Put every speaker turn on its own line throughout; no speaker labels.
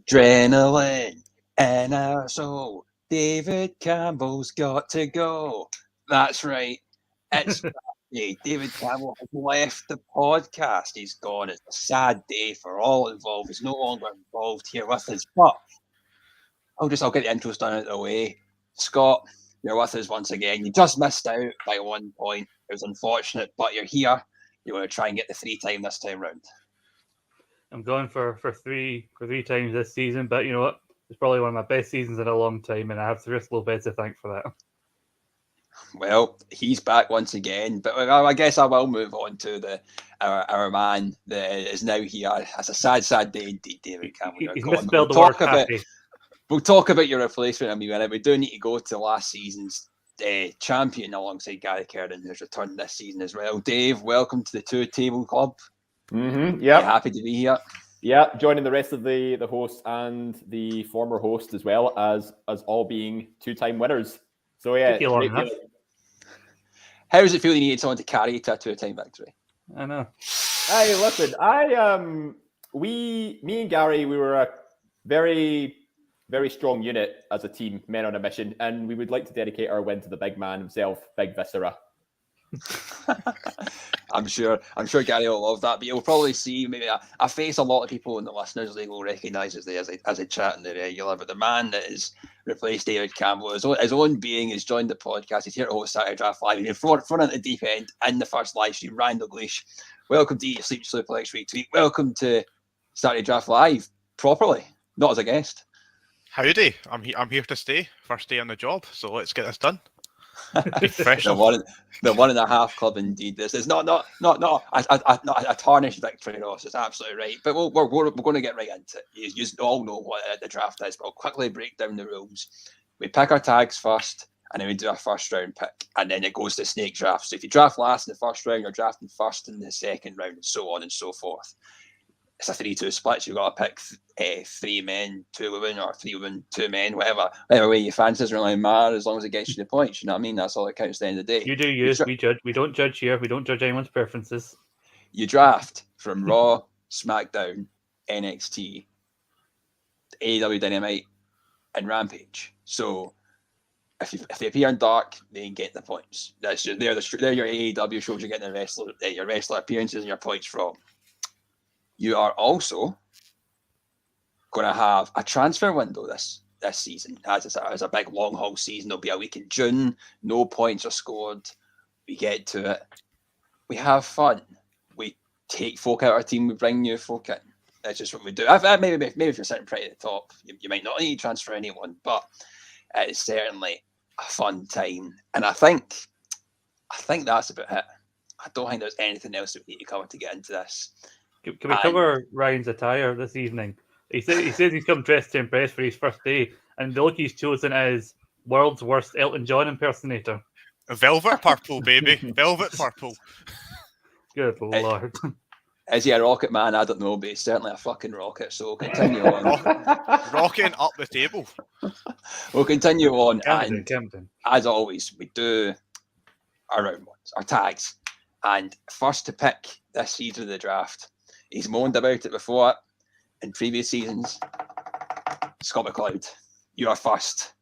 Adrenaline in our soul. David Campbell's got to go. That's right. It's Friday. David Campbell has left the podcast. He's gone. It's a sad day for all involved. He's no longer involved here with us. But I'll get the intros done out of the way. Scott, you're with us once again. You just missed out by 1 point. It was unfortunate, but you're here. You want to try and get the 3 time this time round.
I'm going for three times this season, but you know what? It's probably one of my best seasons in a long time, and I have Chris Lopez to thank for that.
Well, he's back once again, but I guess I will move on to our man that is now here. It's a sad day indeed, David Campbell.
He's misspelled the word happy.
We'll talk about your replacement in a minute. We do need to go to last season's champion alongside Gary Kerden, who's returned this season as well. Dave, welcome to the Two Table Club.
Mm-hmm. Yeah,
happy to be here.
Yeah, joining the rest of the hosts and the former host as well as all being 2-time winners. So yeah,
how does it feel you needed someone to carry you to a 2-time victory?
I know.
Hey, listen, me and Gary, we were a very, very strong unit as a team, men on a mission, and we would like to dedicate our win to the big man himself, Big Viscera.
I'm sure Gary will love that, but you'll probably see maybe a face a lot of people in the listeners they will recognise as they chat in the regular. But the man that has replaced David Campbell, his own being, has joined the podcast. He's here to host Saturday Draft Live. He's in front of the deep end in the first live stream. Randall Gleish, welcome to Eat Your Sleep Suplex Week Tweet. Welcome to Saturday Draft Live properly, not as a guest.
Howdy, I'm here to stay. First day on the job, so let's get this done.
The 1.5 club indeed. This is not a tarnished victory, Ross. It's absolutely right. But we're going to get right into it. You all know what the draft is, but I'll quickly break down the rules. We pick our tags first, and then we do our first round pick, and then it goes to snake draft. So if you draft last in the first round, you're drafting first in the second round, and so on and so forth. It's a 3-2 split, so you've got to pick 3 men, 2 women, or 3 women, 2 men, whatever way you fancy. Doesn't really matter as long as it gets you the points. You know what I mean? That's all that counts at the end of the day.
You do you. We judge. We don't judge here. We don't judge anyone's preferences.
You draft from Raw, SmackDown, NXT, AEW Dynamite, and Rampage. So if they appear in Dark, they get the points. They're your AEW shows. You're getting your wrestler appearances and your points from. You are also going to have a transfer window this season. As a big long haul season, there'll be a week in June. No points are scored. We get to it. We have fun. We take folk out of our team. We bring new folk in. That's just what we do. Maybe if you're sitting pretty at the top, you might not need to transfer anyone, but it's certainly a fun time. And I think that's about it. I don't think there's anything else that we need to cover to get into this.
Can we cover Ryan's attire this evening? He says he's come dressed to impress for his first day, and the look he's chosen is world's worst Elton John impersonator.
Velvet purple, baby. Velvet purple.
Good Lord.
Is he a rocket man? I don't know, but he's certainly a fucking rocket, so we'll continue on.
Rocking up the table.
We'll continue on.
Camden.
As always, we do our round ones, our tags. And first to pick this season of the draft, he's moaned about it before in previous seasons. Scott McLeod, you are first.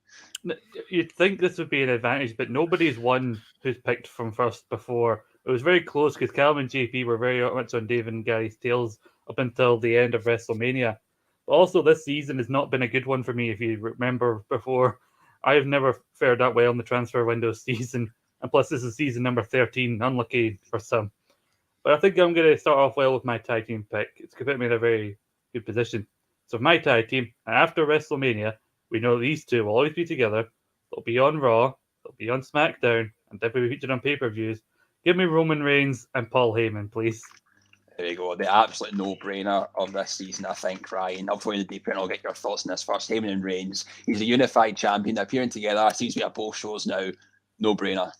You'd think this would be an advantage, but nobody's won who's picked from first before. It was very close because Calum and JP were very much on Dave and Gary's tails up until the end of WrestleMania. But also, this season has not been a good one for me. If you remember before, I have never fared that well in the transfer window season. And plus, this is season number 13. Unlucky for some. But I think I'm going to start off well with my tag team pick. It's going to put me in a very good position. So my tag team, after WrestleMania, we know these two will always be together. They'll be on Raw. They'll be on SmackDown. And they'll be featured on pay-per-views. Give me Roman Reigns and Paul Heyman, please.
There you go. The absolute no-brainer of this season, I think, Ryan. I'll throw you the deep end. I'll get your thoughts on this first. Heyman and Reigns. He's a unified champion. They're appearing together. Seems to be at both shows now. No-brainer.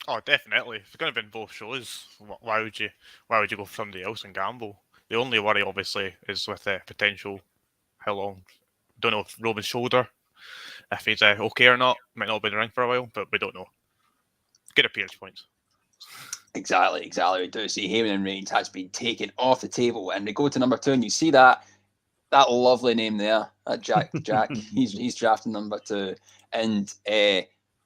Oh, definitely. If it's going to be in both shows, why would you go for somebody else and gamble? The only worry, obviously, is with the potential. How long? Don't know if Roman's shoulder, if he's okay or not. Might not be in the ring for a while, but we don't know. Good appearance points.
Exactly. We do see Heyman and Reigns has been taken off the table, and they go to number 2, and you see that that lovely name there, Jack. He's drafting number 2, and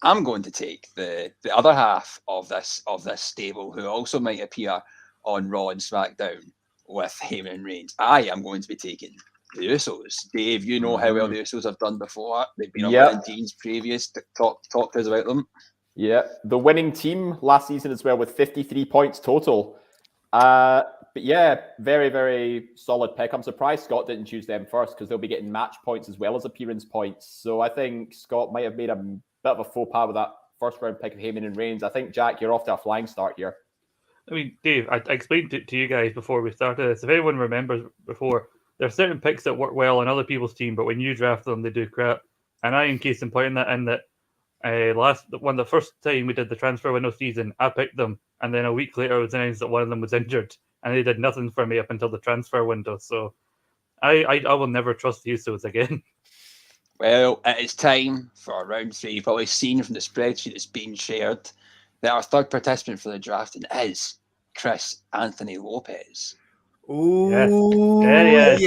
I'm going to take the other half of this stable, who also might appear on Raw and SmackDown with Heyman and Reigns. I am going to be taking the Usos. Dave, you know how well the Usos have done before. They've been on winning teams previous. Talk to us about them.
Yeah, the winning team last season as well with 53 points total. But yeah, very, very solid pick. I'm surprised Scott didn't choose them first because they'll be getting match points as well as appearance points. So I think Scott might have made a bit of a faux pas with that first round pick of Heyman and Reigns. I think, Jack, you're off to a flying start here.
I mean, Dave, I explained it to you guys before we started this. If anyone remembers before, there are certain picks that work well on other people's team, but when you draft them, they do crap. And I am case in point in that the first time we did the transfer window season, I picked them, and then a week later it was announced that one of them was injured, and they did nothing for me up until the transfer window. So I will never trust the Usos again.
Well, it is time for round 3. You've probably seen from the spreadsheet that's been shared that our third participant for the drafting is Chris Anthony Lopez.
Ooh,
Yeah.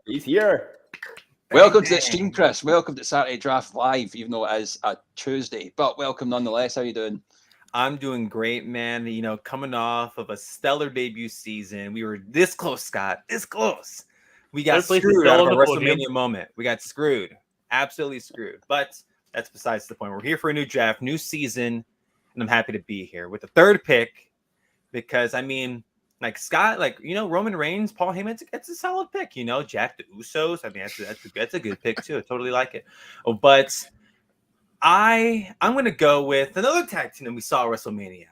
He's here.
Welcome to the stream, Chris. Welcome to Saturday Draft Live, even though it is a Tuesday. But welcome nonetheless. How are you doing?
I'm doing great, man. You know, coming off of a stellar debut season. We were this close, Scott. This close. We got screwed out of a WrestleMania moment. We got screwed. Absolutely screwed. But that's besides the point. We're here for a new draft, new season, and I'm happy to be here with the third pick because, I mean, like Scott, like, you know, Roman Reigns, Paul Heyman, it's a solid pick, you know, Jack the Usos. I mean, that's a good pick too. I totally like it. Oh, but I'm going to go with another tag team that we saw at WrestleMania,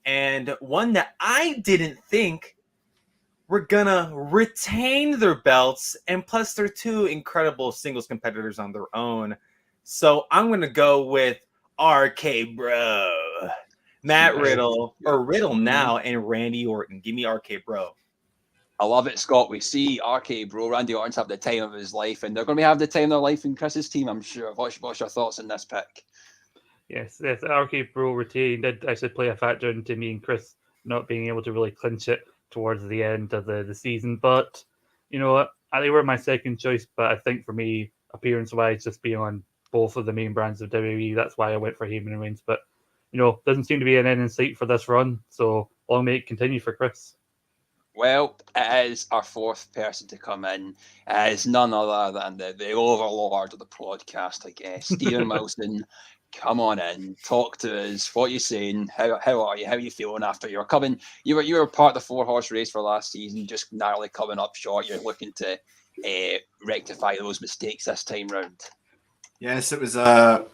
and one that I didn't think were going to retain their belts, and plus they're two incredible singles competitors on their own. So I'm going to go with RK Bro. Matt Riddle, or Riddle now, and Randy Orton. Give me RK Bro.
I love it, Scott. We see RK Bro, Randy Orton's having the time of his life, and they're going to have the time of their life in Chris's team, I'm sure. What's your thoughts on this pick?
Yes, RK Bro retain did actually play a factor into me and Chris not being able to really clinch it towards the end of the season. But, you know what? They were my second choice, but I think for me, appearance-wise, just being on both of the main brands of WWE, that's why I went for Heyman and Reigns. But, you know, doesn't seem to be an end in sight for this run, so long may it continue for Chris.
Well, it is our fourth person to come in. It is none other than the overlord of the podcast, I guess. Stephen Wilson, come on in, talk to us. What are you saying? How are you? How are you feeling after you're coming? You were part of the 4-horse race for last season, just narrowly coming up short. You're looking to rectify those mistakes this time round.
Yes, it was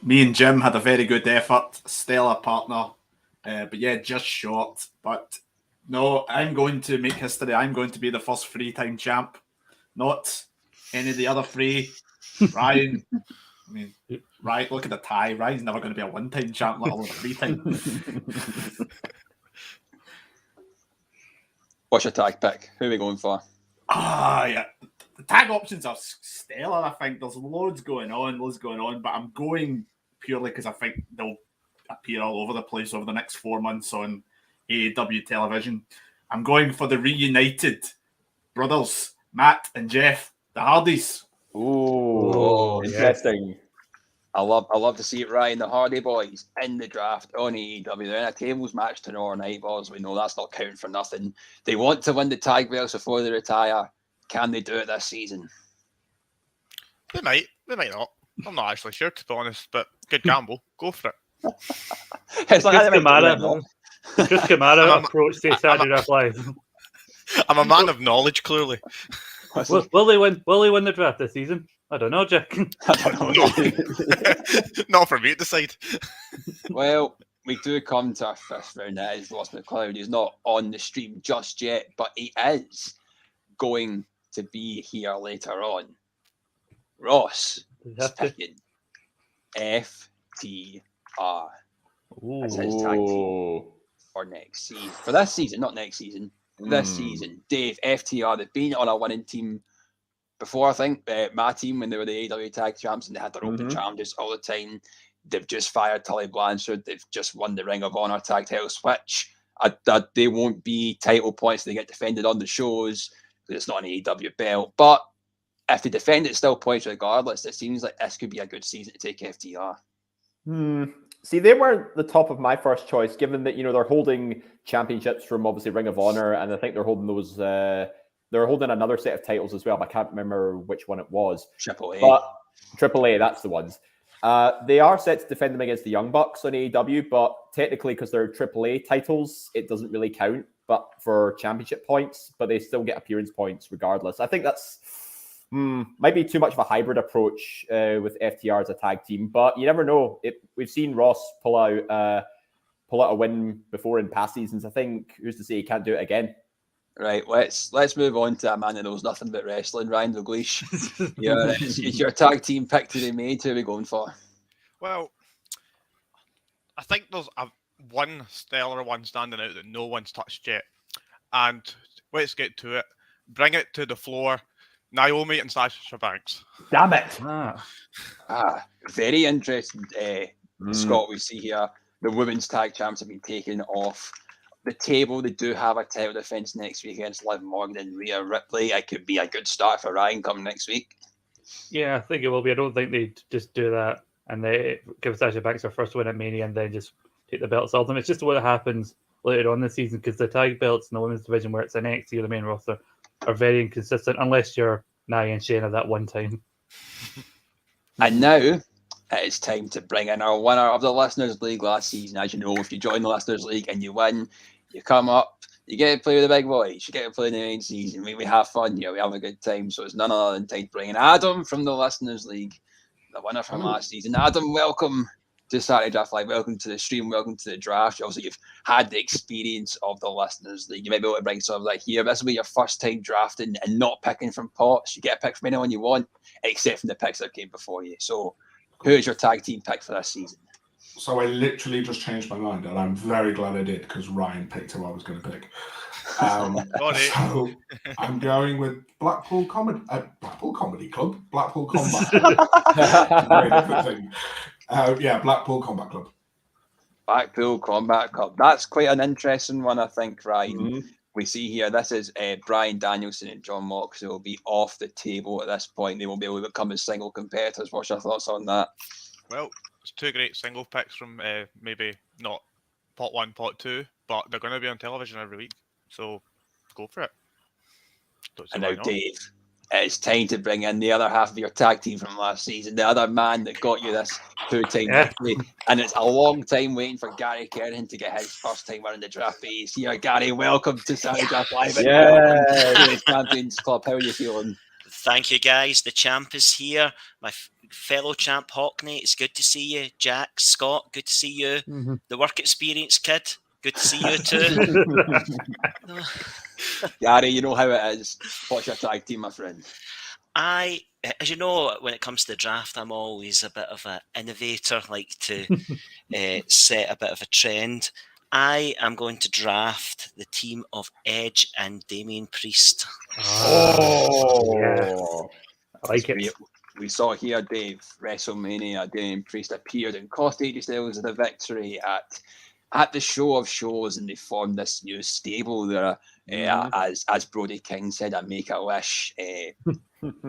me and Jim had a very good effort, stellar partner, but yeah, just short. But no, I'm going to make history. I'm going to be the first 3-time champ, not any of the other 3. Ryan, I mean, right? Look at the tie. Ryan's never going to be a 1-time champ, let alone a 3-time.
What's your tag pick? Who are we going for?
Yeah. The tag options are stellar, I think. There's loads going on, but I'm going purely because I think they'll appear all over the place over the next 4 months on AEW television. I'm going for the reunited brothers, Matt and Jeff, the Hardys.
Ooh, interesting.
Yes. I love to see it, Ryan. The Hardy Boys in the draft on AEW. They're in a tables match tomorrow night, but we know that's not counting for nothing. They want to win the tag belts before they retire. Can they do it this season?
They might not. I'm not actually sure, to be honest, but good gamble. Go for it.
It's like
Chris Kamara approached the Saturday Night Live.
I'm a man of knowledge, clearly.
Will they win? Will they win the draft this season? I don't know, Jack.
I don't know.
Not for me to decide.
Well, we do come to our fifth round. That is Ross McLeod. He's not on the stream just yet, but he is going to be here later on. Ross is picking FTR as his tag team for next season. For this season, not next season. This season. Dave, FTR, they've been on a winning team before, I think. My team, when they were the AEW tag champs and they had their open challenges all the time. They've just fired Tully Blanchard. They've just won the Ring of Honor tag title switch. They won't be title points. They get defended on the shows. because it's not an AEW belt. But if they defend it, still points regardless. It seems like this could be a good season to take FTR.
See, they weren't the top of my first choice, given that they're holding championships from obviously Ring of Honor, and I think they're holding those. They're holding another set of titles as well, but I can't remember which one it was.
AAA.
But AAA, that's the ones. They are set to defend them against the Young Bucks on AEW, but technically, because they're AAA titles, it doesn't really count. But for championship points, but they still get appearance points regardless. I think that's might be too much of a hybrid approach with FTR as a tag team, but you never know. We've seen Ross pull out a win before in past seasons. I think who's to say he can't do it again?
Right, let's move on to a man that knows nothing about wrestling, Ryan Dalglish. It's your tag team pick to be made. Who are we going for?
Well, I think there's one stellar one standing out that no one's touched yet. And let's get to it. Bring it to the floor. Naomi and Sasha Banks.
Damn it.
Very interesting, Scott. We see here the women's tag champs have been taken off the table. They do have a title defense next week against Liv Morgan and Rhea Ripley. It could be a good start for Ryan come next week.
Yeah, I think it will be. I don't think they just do that and they give Sasha Banks her first win at Mania and then just take the belts off them. It's just what happens later on this season because the tag belts in the women's division where it's NXT or the main roster are very inconsistent unless you're Nia and Shayna that one time.
And now it's time to bring in our winner of the Listeners League last season. As you know, if you join the Listeners League and you win, you come up, you get to play with the big boys, you get to play in the main season. We have fun here, we have a good time. So it's none other than time to bring in Adam from the Listeners League, the winner from last season. Adam, welcome to Saturday Draft Live. Welcome to the stream. Welcome to the draft. Obviously, you've had the experience of the Listeners League. You might be able to bring some of that here. This will be your first time drafting and not picking from pots. You get a pick from anyone you want, except from the picks that came before you. So, who is your tag team pick for this season?
So I literally just changed my mind, and I'm very glad I did because Ryan picked who I was going to pick. So I'm going with Blackpool Comedy Club, Blackpool Combat. Very different thing. Blackpool Combat Club.
Blackpool Combat Club. That's quite an interesting one, I think, Ryan. We see here, this is Bryan Danielson and John Moxley will be off the table at this point. They won't be able to become as single competitors. What's your thoughts on that?
Well, it's two great single picks from maybe not pot 1, pot 2, but they're going to be on television every week. So go for it.
And now, Dave, it's time to bring in the other half of your tag team from last season, the other man that got you this two-time victory. And it's a long time waiting for Gary Kerrigan to get his first time running the draft. But he's here. Gary, welcome to Saturday Draft Live.
Yeah.
To the Champions Club. How are you feeling?
Thank you, guys. The champ is here. My fellow champ, Hockney. It's good to see you. Jack, Scott, good to see you. Mm-hmm. The work experience kid, good to see you too.
Gary, you know how it is. What's your tag team, my friend?
As you know, when it comes to the draft, I'm always a bit of an innovator, like to set a bit of a trend. I am going to draft the team of Edge and Damian Priest.
Yes. I like it.
We saw here, Dave, WrestleMania, Damian Priest appeared and cost AJ Styles the victory at the show of shows, and they formed this new stable there. As Brody King said, a Make-A-Wish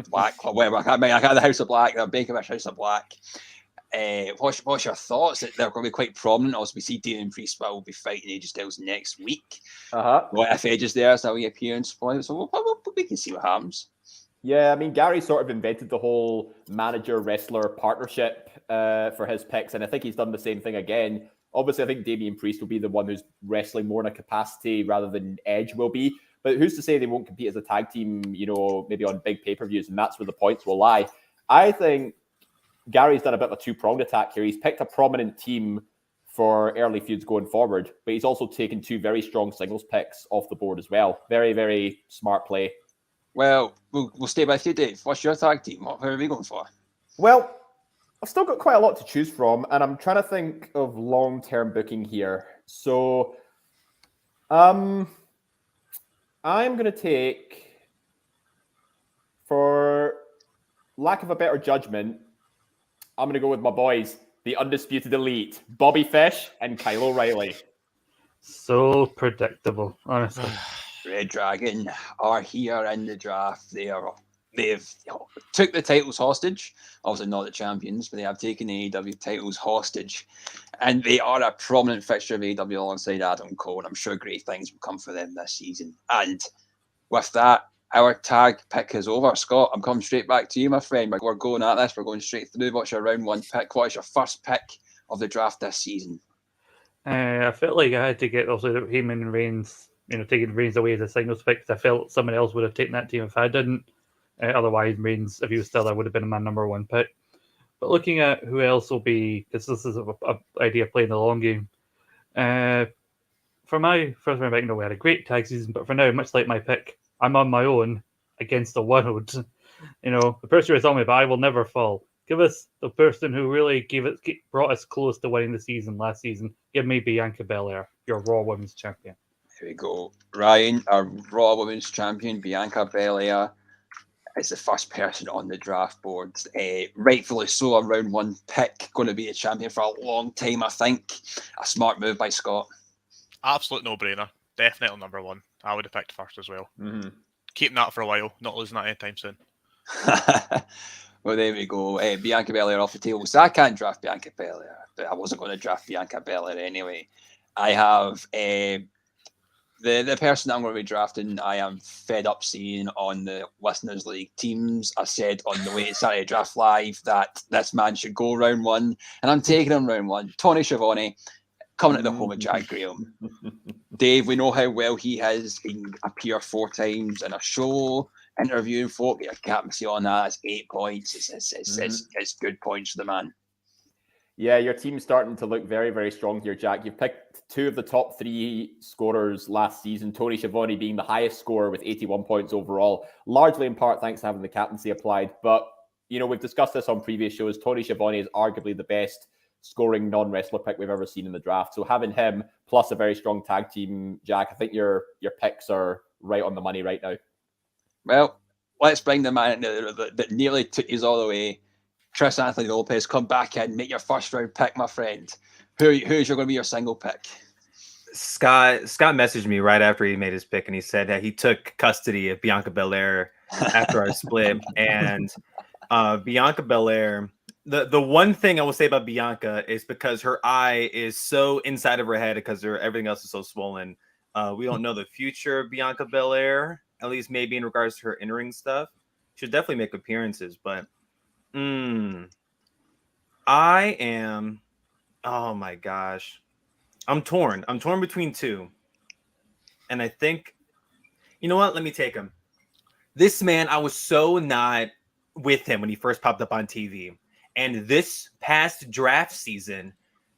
Black Club, whatever. I can't the House of Black, the Make-A-Wish House of Black. What's your thoughts? They're going to be quite prominent. Also, we see Damian Priest will be fighting AJ Styles next week. What if Edge is there? Is that a wee appearance point? So we can see what happens.
Yeah, I mean, Gary sort of invented the whole manager-wrestler partnership for his picks, and I think he's done the same thing again. Obviously, I think Damian Priest will be the one who's wrestling more in a capacity rather than Edge will be. But who's to say they won't compete as a tag team, maybe on big pay-per-views, and that's where the points will lie. I think Gary's done a bit of a two-pronged attack here. He's picked a prominent team for early feuds going forward, but he's also taken two very strong singles picks off the board as well. Very, very smart play.
Well, we'll stay with you, Dave. What's your tag team? What are we going for?
Well, I've still got quite a lot to choose from, and I'm trying to think of long-term booking here. So, I'm going to take, for lack of a better judgment, I'm going to go with my boys, the Undisputed Elite, Bobby Fish and Kyle O'Reilly.
So predictable, honestly.
Red Dragon are here in the draft. They've took the titles hostage. Obviously not the champions, but they have taken the AEW titles hostage. And they are a prominent fixture of AEW alongside Adam Cole. And I'm sure great things will come for them this season. And with that, our tag pick is over. Scott, I'm coming straight back to you, my friend. We're going at this. We're going straight through. What's your round one pick? What is your first pick of the draft this season?
I felt like I had to get also Heyman and Reigns, taking Reigns away as a singles pick, because I felt someone else would have taken that team if I didn't. Otherwise, Reigns, if he was still there, would have been my number one pick. But looking at who else will be, because this is an idea of playing the long game. For my first round pick, we had a great tag season, but for now, much like my pick, I'm on my own against the world. The person who told me, but I will never fall. Give us the person who really brought us close to winning the season last season. Give me Bianca Belair, your Raw Women's Champion.
Here we go. Ryan, our Raw Women's Champion, Bianca Belair, is the first person on the draft board. Rightfully so, a round one pick. Going to be a champion for a long time, I think. A smart move by Scott.
Absolute no-brainer. Definitely number one. I would have picked first as well.
Mm-hmm.
Keeping that for a while. Not losing that anytime soon.
Well, there we go. Bianca Belair off the table. So I can't draft Bianca Belair, but I wasn't going to draft Bianca Belair anyway. I have the person I'm going to be drafting. I am fed up seeing on the Listeners League teams. I said on the way to Saturday Draft Live that this man should go round one, and I'm taking him round one. Tony Schiavone, coming to the home of Jack Graham. Dave, we know how well he has been appear 4 times in a show, interviewing folk. Get a captaincy on that. It's 8 points. It's good points for the man.
Yeah, your team's starting to look very, very strong here, Jack. You've picked 2 of the top 3 scorers last season, Tony Schiavone being the highest scorer with 81 points overall, largely in part thanks to having the captaincy applied. But, we've discussed this on previous shows. Tony Schiavone is arguably the best scoring non-wrestler pick we've ever seen in the draft. So having him plus a very strong tag team, Jack, I think your picks are right on the money right now.
Well, let's bring the man that nearly took us all the way. Chris Anthony Lopez, come back in, make your first round pick, my friend. Who's going to be your single pick?
Scott messaged me right after he made his pick, and he said that he took custody of Bianca Belair after our split. And Bianca Belair, the one thing I will say about Bianca is because her eye is so inside of her head because everything else is so swollen. We don't know the future of Bianca Belair, at least maybe in regards to her in-ring stuff. She'll definitely make appearances, but I am, oh my gosh. I'm torn between 2. And I think, you know what? Let me take him. This man, I was so not with him when he first popped up on TV. And this past draft season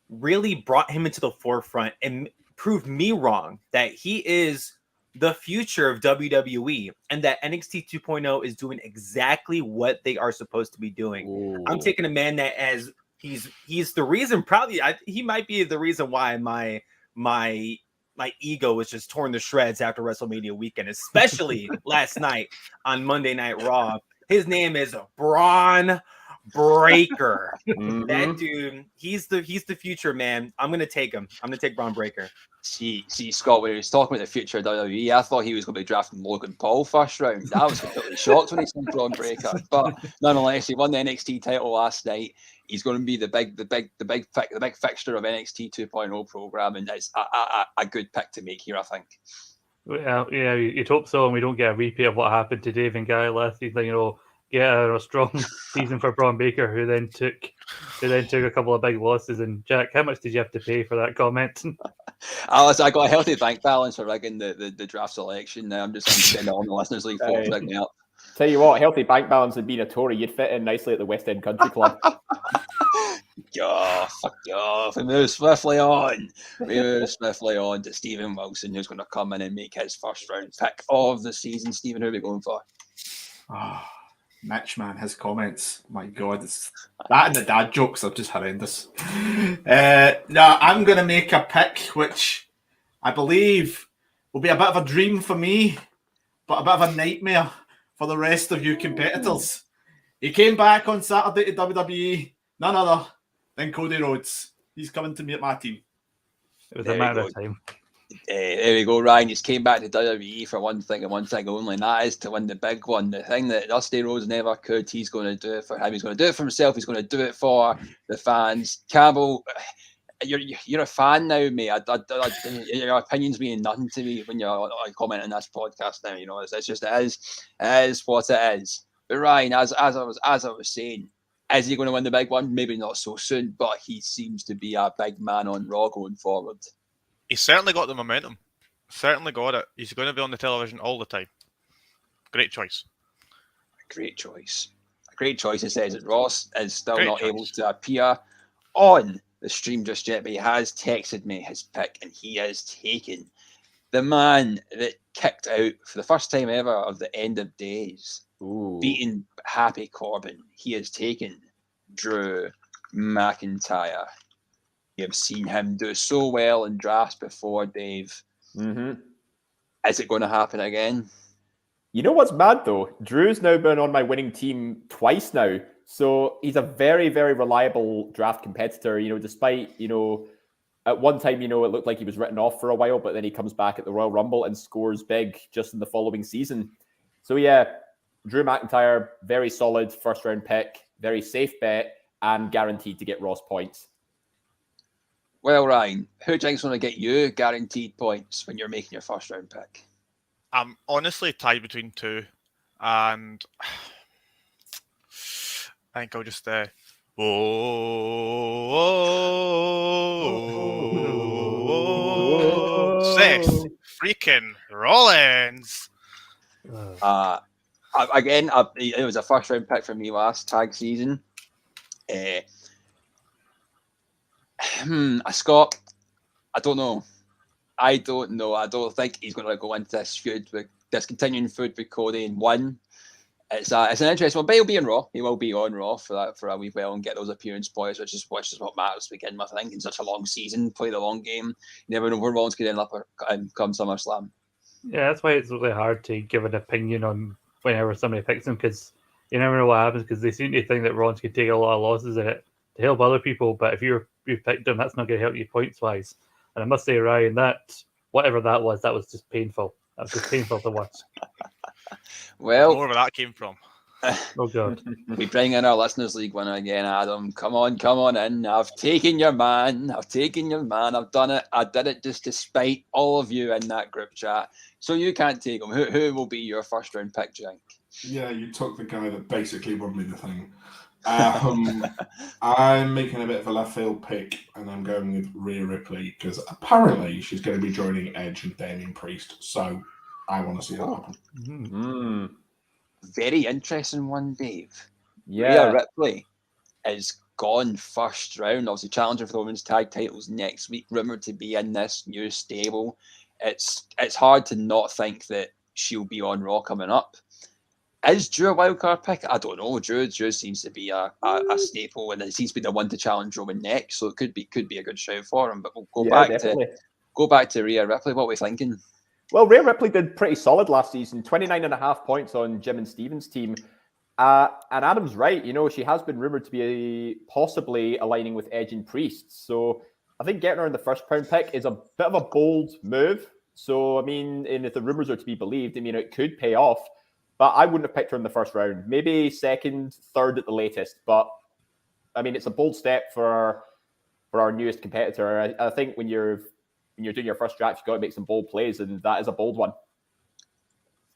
really brought him into the forefront and proved me wrong that he is the future of WWE and that NXT 2.0 is doing exactly what they are supposed to be doing. Ooh. I'm taking a man that he's the reason, probably he might be the reason why my ego was just torn to shreds after WrestleMania weekend, especially last night on Monday Night Raw. His name is Braun Breaker. Mm-hmm. That dude, he's the future, man. I'm gonna take him. I'm gonna take Braun Breaker.
See, Scott, when he was talking about the future of WWE, I thought he was going to be drafting Logan Paul first round. I was completely shocked when he said Braun Breaker. But nonetheless, he won the NXT title last night. He's going to be the big fixture of NXT 2.0 program, and it's a good pick to make here, I think.
Well, yeah, you'd hope so, and we don't get a repeat of what happened to Dave and Guy last season. Get a strong season for Braun Breaker, who then took a couple of big losses. And Jack, how much did you have to pay for that comment?
I got a healthy bank balance for rigging the draft selection. I'm just sending on the Listeners League folks rigging me up.
Tell you what, healthy bank balance and being a Tory, you'd fit in nicely at the West End Country Club.
Fuck off. We move swiftly on to Stephen Wilson, who's going to come in and make his first round pick of the season. Stephen, who are we going for?
Mitch, man, his comments, my God, that and the dad jokes are just horrendous. No, I'm going to make a pick which I believe will be a bit of a dream for me, but a bit of a nightmare for the rest of you competitors. He came back on Saturday to WWE, none other than Cody Rhodes. He's coming to meet my team.
It was a matter of time.
There we go, Ryan. He's came back to WWE for one thing and one thing only, and that is to win the big one. The thing that Dusty Rhodes never could, he's going to do it for him. He's going to do it for himself. He's going to do it for the fans. Campbell, you're a fan now, mate. Your opinions mean nothing to me when you're commenting on this podcast now. You know, it's just it is what it is. But Ryan, as I was saying, is he going to win the big one? Maybe not so soon, but he seems to be a big man on Raw going forward.
He's certainly got the momentum. Certainly got it. He's going to be on the television all the time. Great choice.
Great choice. A great choice. It says that Ross is still
Great
not
choice.
able to appear on the stream just yet, but he has texted me his pick, and he has taken the man that kicked out for the first time ever of the End of Days, beating Happy Corbin. He has taken Drew McIntyre. You have seen him do so well in drafts before, Dave.
Mm-hmm.
Is it going to happen again?
You know what's mad though? Drew's now been on my winning team twice now. So he's a very, very reliable draft competitor, you know, despite, you know, at one time, you know, it looked like he was written off for a while, but then he comes back at the Royal Rumble and scores big just in the following season. So yeah, Drew McIntyre, very solid first round pick, very safe bet, and guaranteed to get Ross points.
Well, Ryan, who do you think's going to get you guaranteed points when you're making your first round pick?
I'm honestly tied between two, and I think I'll just Seth freaking Rollins.
Again, it was a first round pick for me last tag season. Scott, I don't know. I don't think he's going to go into this continuing feud with Cody and win. It's an interesting one, but he'll be in Raw. He will be on Raw for a wee while and get those appearance points, which is what matters to begin with. I think in such a long season, play the long game. You never know where Rollins could end up come SummerSlam.
Yeah, that's why it's really hard to give an opinion on whenever somebody picks him, because you never know what happens, because they seem to think that Rollins could take a lot of losses in it to help other people, but if you've picked him, that's not going to help you points wise. And I must say, Ryan, that whatever that was just painful. That was just painful to watch.
Well,
where that came from.
Oh god.
We bring in our Listeners League winner again, Adam. Come on in. I've taken your man. I've done it. I did it just to spite all of you in that group chat. So you can't take him. Who will be your first round pick, do you think?
Yeah, you took the guy that basically won me the thing. I'm making a bit of a left field pick, and I'm going with Rhea Ripley because apparently she's going to be joining Edge and Damian Priest. So I want to see that happen.
Mm-hmm.
Very interesting one, Dave.
Yeah.
Rhea Ripley is gone first round. Obviously, challenging for the women's tag titles next week. Rumored to be in this new stable. It's hard to not think that she'll be on Raw coming up. Is Drew a wildcard pick? I don't know. Drew seems to be a staple, and he seems to be the one to challenge Roman next. So it could be a good shout for him. But we'll go back to Rhea Ripley. What are we thinking?
Well, Rhea Ripley did pretty solid last season. 29.5 points on Jim and Steven's team. And Adam's right. You know, she has been rumored to be possibly aligning with Edge and Priest. So I think getting her in the first round pick is a bit of a bold move. So, I mean, and if the rumors are to be believed, I mean, it could pay off. But I wouldn't have picked her in the first round. Maybe second, third at the latest. But, I mean, it's a bold step for our newest competitor. I think when you're doing your first draft, you've got to make some bold plays, and that is a bold one.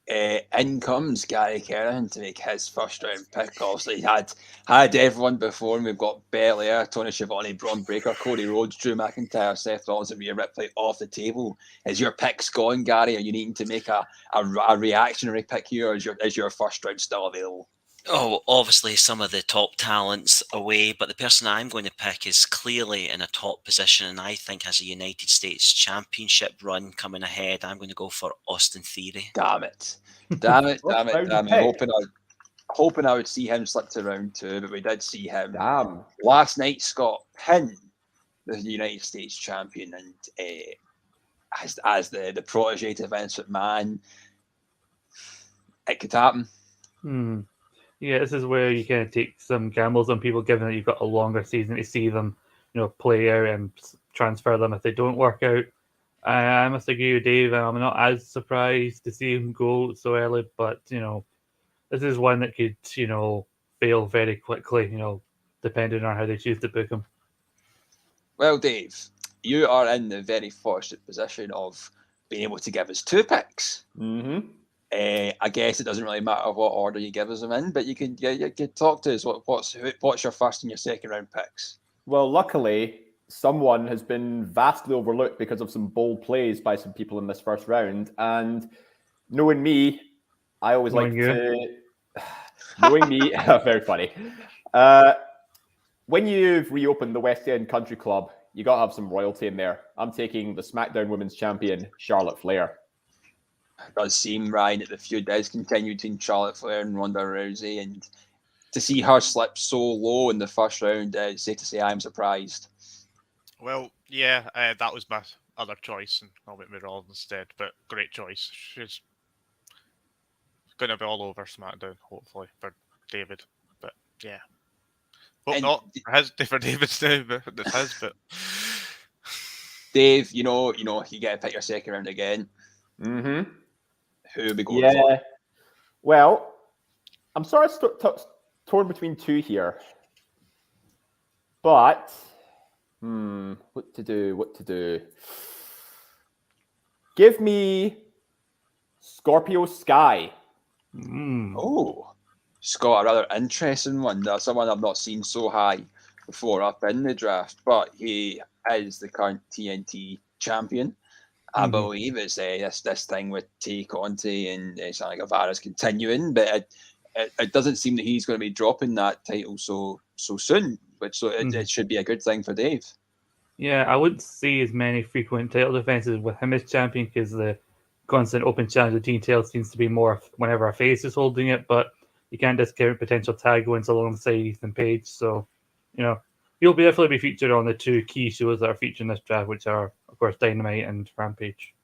In comes Gary Kerrigan to make his first round pick. Obviously, he had everyone before him. We've got Belair, Tony Schiavone, Braun Breaker, Cody Rhodes, Drew McIntyre, Seth Rollins, and Rhea Ripley off the table. Is your picks gone, Gary? Are you needing to make a reactionary pick here, or is your first round still available?
Oh, obviously some of the top talents away, but the person I'm going to pick is clearly in a top position, and I think has a United States Championship run coming ahead. I'm going to go for Austin Theory.
Damn it. Hoping I would see him slip to round two, but we did see him last night, Scott, pin the United States champion, and as the protege to Vince McMahon, it could happen.
Yeah, this is where you kind of take some gambles on people, given that you've got a longer season to see them, play out and transfer them if they don't work out. I must agree with Dave. I'm not as surprised to see him go so early, but this is one that could fail very quickly. Depending on how they choose to book him.
Well, Dave, you are in the very fortunate position of being able to give us 2 picks.
Mm-hmm.
I guess it doesn't really matter what order you give us them in, but you can talk to us. What's your first and your second round picks?
Well, luckily, someone has been vastly overlooked because of some bold plays by some people in this first round. And knowing me, I always like to... Knowing me, very funny. When you've reopened the West End Country Club, you got to have some royalty in there. I'm taking the SmackDown Women's Champion, Charlotte Flair.
It does seem, Ryan, that the feud does continue between Charlotte Flair and Ronda Rousey, and to see her slip so low in the first round, safe to say I'm surprised.
Well, yeah, that was my other choice, and I went with Raw instead, but great choice. She's going to be all over SmackDown, hopefully, for David. But, yeah. Hope not for David's now, but it has, but...
Dave, you get to pick your second round again.
Mm-hmm.
Who are we going for?
Well, I'm sort of torn between 2 here. But, what to do? Give me Scorpio Sky.
Oh, Scott, a rather interesting one. That's someone I've not seen so high before up in the draft, but he is the current TNT champion. I believe it's this thing with Tay Conti and Santa Guevara's continuing, but it doesn't seem that he's going to be dropping that title so soon, it should be a good thing for Dave.
Yeah, I wouldn't see as many frequent title defenses with him as champion because the constant open challenge with detail seems to be more whenever a face is holding it, but you can't discount potential tag wins alongside Ethan Page. So, he'll definitely be featured on the 2 key shows that are featured in this draft, which are, of course, Dynamite and Rampage.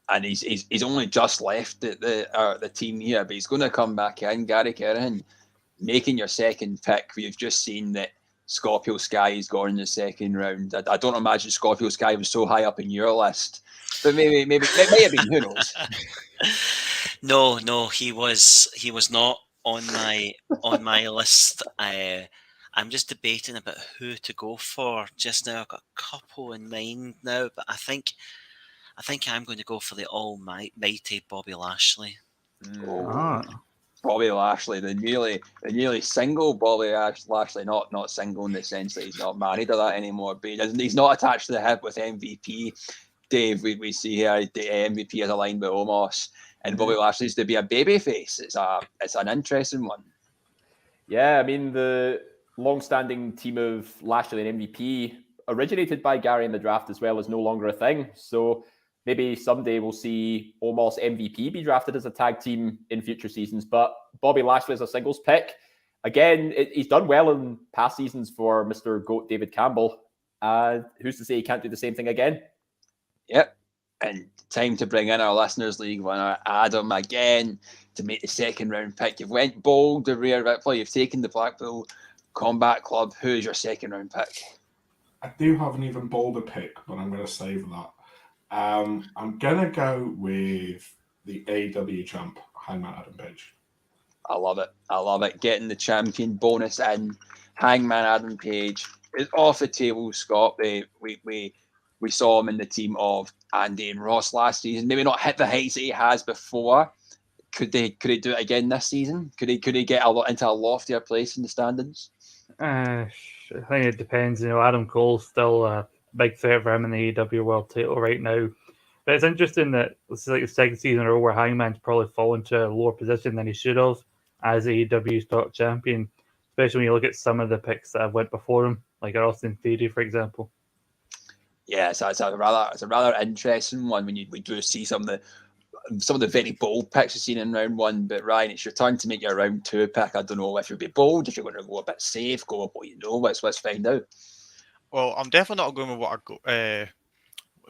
And he's only just left the team here, but he's going to come back in. Gary Kerrigan, making your second pick. We've just seen that Scorpio Sky is gone in the second round. I don't imagine Scorpio Sky was so high up in your list, but maybe it may have been. Who knows?
No, he was not on my list. I'm just debating about who to go for just now. I've got a couple in mind now, but I think I'm going to go for the almighty Bobby Lashley.
Bobby Lashley, the nearly single Bobby Lashley, not single in the sense that he's not married or that anymore, but he's not attached to the hip with MVP. Dave, we see here the MVP is aligned with Omos, and Bobby Lashley's to be a babyface. It's an interesting one.
Yeah, I mean the long-standing team of Lashley and MVP originated by Gary in the draft as well is no longer a thing. So maybe someday we'll see Omos MVP be drafted as a tag team in future seasons. But Bobby Lashley is a singles pick. Again, he's done well in past seasons for Mr. GOAT David Campbell. Who's to say he can't do the same thing again?
Yep. And time to bring in our Listeners League winner, Adam, again, to make the second round pick. You've went bold, the Rhea Ripley. You've taken the Blackpool Combat Club. Who's your second round pick?
I do have an even bolder pick, but I'm going to save that. I'm going to go with the AEW champ, Hangman Adam Page.
I love it. Getting the champion bonus in. Hangman Adam Page is off the table, Scott. We saw him in the team of Andy and Ross last season. Maybe not hit the heights that he has before. Could he do it again this season? Could he get into a loftier place in the standings?
I think it depends. Adam Cole's still a big threat for him in the AEW World Title right now. But it's interesting that this is like the second season in a row where Hangman's probably fallen to a lower position than he should have as AEW's top champion, especially when you look at some of the picks that have went before him, like Austin Theory, for example.
Yeah, so it's a rather interesting one when we do see some of the very bold picks you've seen in round one. But Ryan, it's your turn to make your round 2 pick. I don't know if you'll be bold, if you're going to go a bit safe, go with what you know. Let's find out.
Well, I'm definitely not going with what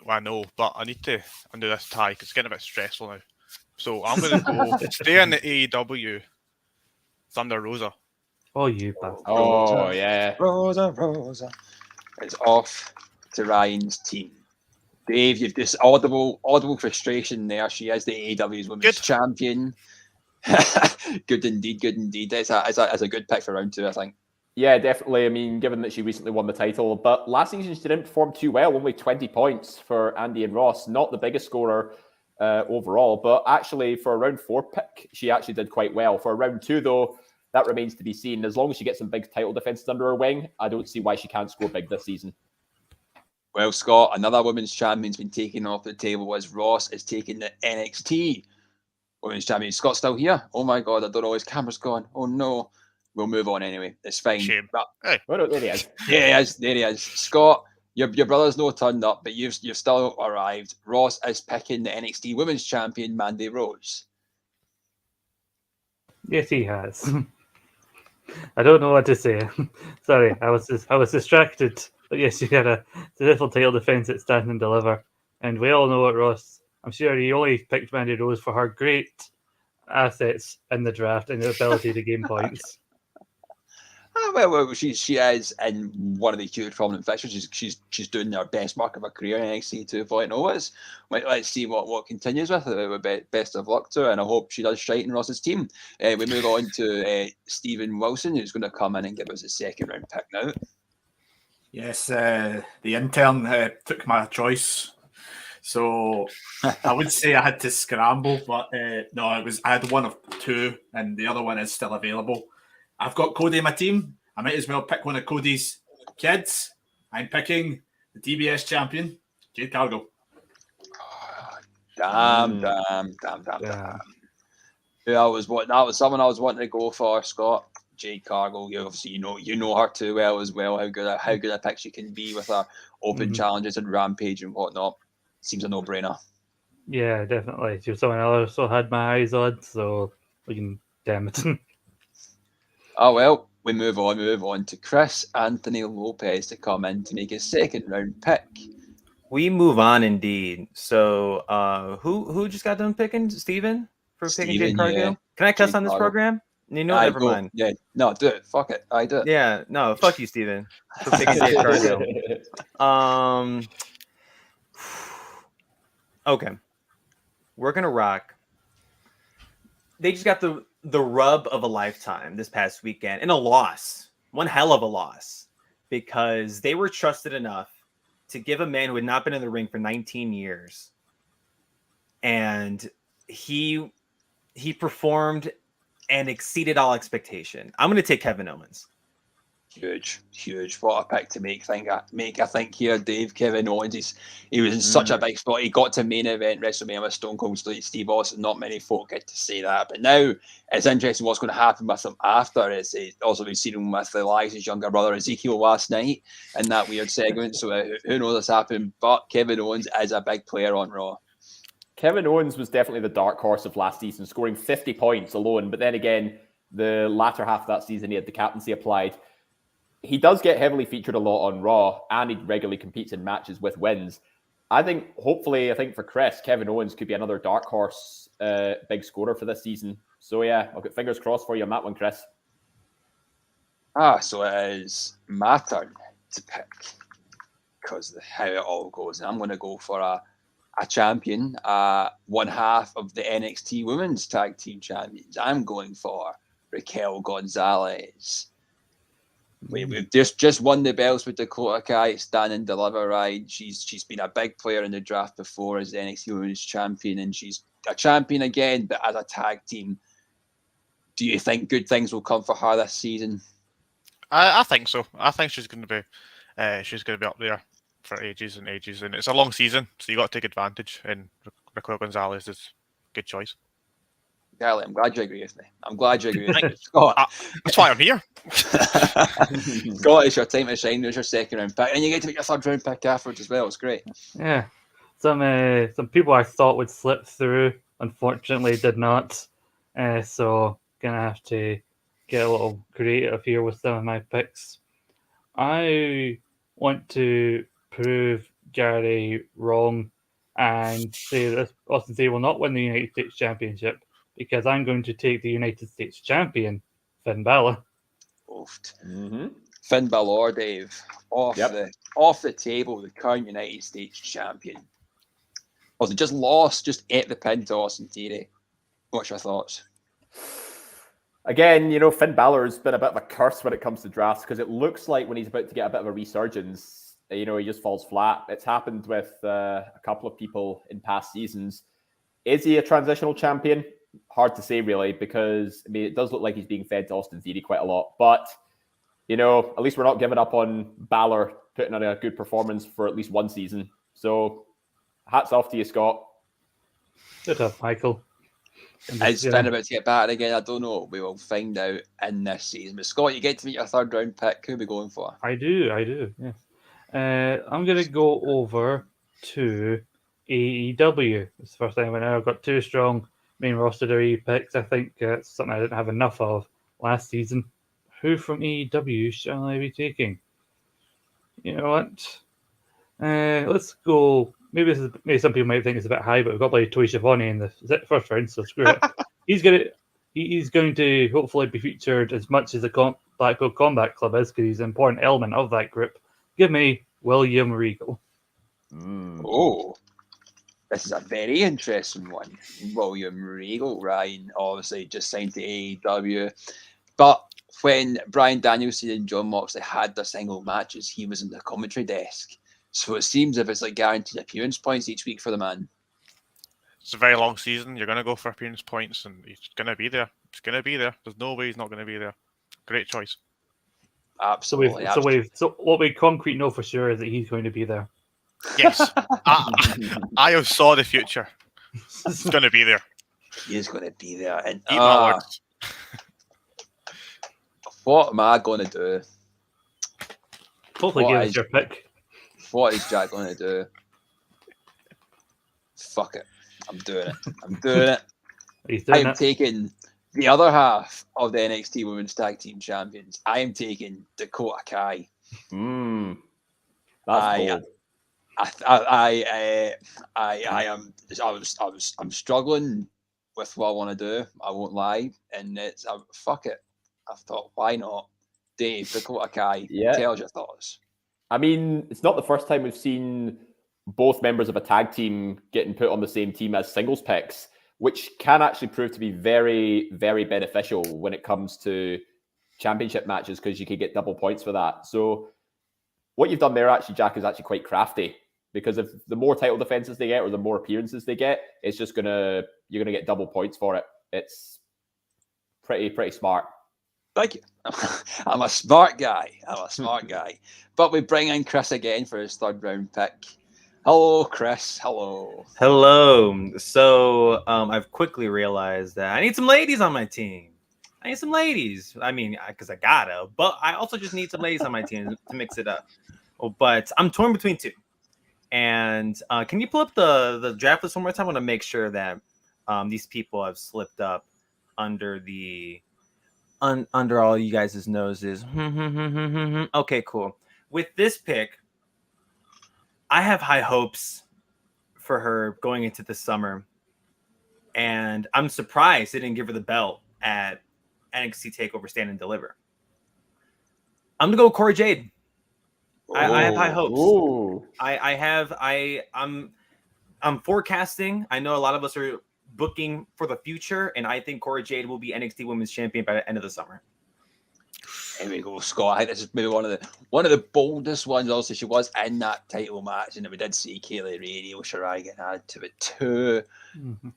I know, but I need to undo this tie because it's getting a bit stressful now. So I'm going to go stay in the AEW Thunder Rosa.
Oh, you bastard.
Yeah.
Rosa. It's off to Ryan's team. Dave, you've this audible frustration there. She is the AEW's Women's Champion. Good indeed. That's a good pick for round 2, I think.
Yeah, definitely. I mean, given that she recently won the title, but last season she didn't perform too well. Only 20 points for Andy and Ross. Not the biggest scorer overall, but actually for a round 4 pick, she actually did quite well. For a round 2, though, that remains to be seen. As long as she gets some big title defenses under her wing, I don't see why she can't score big this season.
Well, Scott, another women's champion's been taken off the table as Ross is taking the NXT Women's Champion. Scott's still here. Oh my God, I don't know. His camera's gone. Oh no. We'll move on anyway. It's fine.
Shame.
But,
hey.
Oh, no, there he is.
There he is. Scott, your brother's no turned up, but you've still arrived. Ross is picking the NXT Women's Champion, Mandy Rose.
Yes, he has. I don't know what to say. Sorry, I was distracted. But yes, you got a little title defense at Stand and Deliver, and we all know what Ross. I'm sure he only picked Mandy Rose for her great assets in the draft and the ability to gain points.
Well, she is in one of the huge prominent fixtures. She's doing her best mark of her career in NXT 2.0. Let's see what continues with it. Best of luck to her, and I hope she does shite in Ross's team. We move on to Stephen Wilson, who's going to come in and give us a second round pick now.
Yes, the intern took my choice. So I would say I had to scramble, but no, I had one of 2, and the other one is still available. I've got Cody in my team. I might as well pick one of Cody's kids. I'm picking the TBS champion, Jade Cargill.
Damn. That was someone I was wanting to go for, Scott. Jade Cargill. Obviously, you know her too well as well. How good a pick she can be with her open challenges and Rampage and whatnot. Seems a no-brainer.
Yeah, definitely. She was someone I also had my eyes on, so we can damn it.
Oh well, we move on to Chris Anthony Lopez to come in to make his second round pick.
We move on indeed. So who just got done picking? Steven for picking Jade Cargill? Yeah. Can I cuss on this program? You know, never mind.
Yeah, no, do it. Fuck it. I do it.
Yeah, no, fuck you, Steven. For picking Jade Cargill. Okay. We're gonna rock. They just got the rub of a lifetime this past weekend, and a loss. One hell of a loss. Because they were trusted enough to give a man who had not been in the ring for 19 years. And he performed and exceeded all expectation. I'm going to take Kevin Owens.
Huge. What a pick to make. I think here, Dave. Kevin Owens. He was in such a big spot. He got to main event WrestleMania with Stone Cold Steve Austin. Not many folk get to say that. But now it's interesting what's going to happen with him after. It's also we've seen him with Elias's younger brother Ezekiel last night in that weird segment. So who knows what's happened? But Kevin Owens is a big player on Raw.
Kevin Owens was definitely the dark horse of last season, scoring 50 points alone. But then again, the latter half of that season, he had the captaincy applied. He does get heavily featured a lot on Raw, and he regularly competes in matches with wins. I think for Chris, Kevin Owens could be another dark horse big scorer for this season. So yeah, I've got fingers crossed for you on that one, Chris.
So it is my turn to pick because how it all goes. And I'm going to go for a champion, one half of the NXT Women's Tag Team Champions. I'm going for Raquel Gonzalez. We've just won the belts with Dakota Kai, Stand and Deliver ride. She's been a big player in the draft before as the NXT Women's Champion, and she's a champion again, but as a tag team. Do you think good things will come for her this season?
I think so. I think she's going to be up there for ages and ages, and it's a long season, so you got to take advantage. And Raquel Gonzalez is a good choice.
Garly, I'm glad you agree with me. I'm glad you agree with me. Scott.
That's why I'm here.
Scott, it's your time to shine. There's your second round pick. And you get to make your third round pick afterwards as well. It's great.
Yeah. Some people I thought would slip through, unfortunately did not. So going to have to get a little creative here with some of my picks. I want to prove Gary wrong and say that Austin Theory will not win the United States Championship, because I'm going to take the United States champion, Finn Balor.
Finn Balor, Dave, off the table, the current United States champion. Or they just lost, just ate the pin to Austin Theory. What's your thoughts?
Again, Finn Balor's been a bit of a curse when it comes to drafts because it looks like when he's about to get a bit of a resurgence, he just falls flat. It's happened with a couple of people in past seasons. Is he a transitional champion? Hard to say, really, because it does look like he's being fed to Austin Theory quite a lot. But at least we're not giving up on Balor putting on a good performance for at least one season. So, hats off to you, Scott.
Good job, Michael.
It's Finn about to get back again. I don't know. We will find out in this season. But Scott, you get to meet your third round pick. Who are we going for?
I do. Yes. I'm going to go over to AEW. It's the first time I've got two strong main roster WWE picks. I think it's something I didn't have enough of last season. Who from AEW shall I be taking? You know what? Let's go. Maybe some people might think it's a bit high, but we've got like Toy Schiavone in the first round, so screw it. He's going to hopefully be featured as much as the Blackpool Combat Club is, because he's an important element of that group. Give me William Regal.
Oh, this is a very interesting one. William Regal, Ryan, obviously just signed to AEW, but when Bryan Danielson and Jon Moxley had their single matches, he was in the commentary desk. So it seems if it's like guaranteed appearance points each week for the man.
It's a very long season. You're going to go for appearance points, and he's going to be there. He's going to be there. There's no way he's not going to be there. Great choice.
Absolutely.
So what we concrete know for sure is that he's going to be there.
Yes. I have saw the future. He's going to be there.
He is going to be there. And
eat my words.
What am I going to do?
Hopefully give us your pick.
What is Jack going to do? Fuck it. I'm doing it. I am taking the other half of the NXT Women's Tag Team Champions. I am taking Dakota Kai.
That's bold.
I'm struggling with what I want to do. I won't lie. And fuck it. I thought, why not? Dave, Dakota Kai, tell us your thoughts.
I mean, it's not the first time we've seen both members of a tag team getting put on the same team as singles picks, which can actually prove to be very, very beneficial when it comes to championship matches, because you can get double points for that. So what you've done there, actually, Jack, is actually quite crafty, because if the more title defenses they get or the more appearances they get, it's just you're gonna get double points for it. It's pretty smart.
Thank you. I'm a smart guy. But we bring in Chris again for his third round pick. Hello, Chris. Hello.
So I've quickly realized that I need some ladies on my team. I need some ladies. I mean, because I gotta, but I also just need some ladies on my team to mix it up. But I'm torn between two. And can you pull up the draft list one more time? I want to make sure that these people have slipped up under under all you guys' noses. Okay, cool. With this pick, I have high hopes for her going into the summer. And I'm surprised they didn't give her the belt at NXT TakeOver Stand and Deliver. I'm going to go with Cora Jade. I have high hopes.
Ooh.
I'm forecasting. I know a lot of us are booking for the future, and I think Cora Jade will be NXT Women's Champion by the end of the summer.
Here we go, Scott. I think this is maybe one of the boldest ones. Also, she was in that title match, and we did see Kaylee Ray, Io Shirai getting added to it too. Mm-hmm.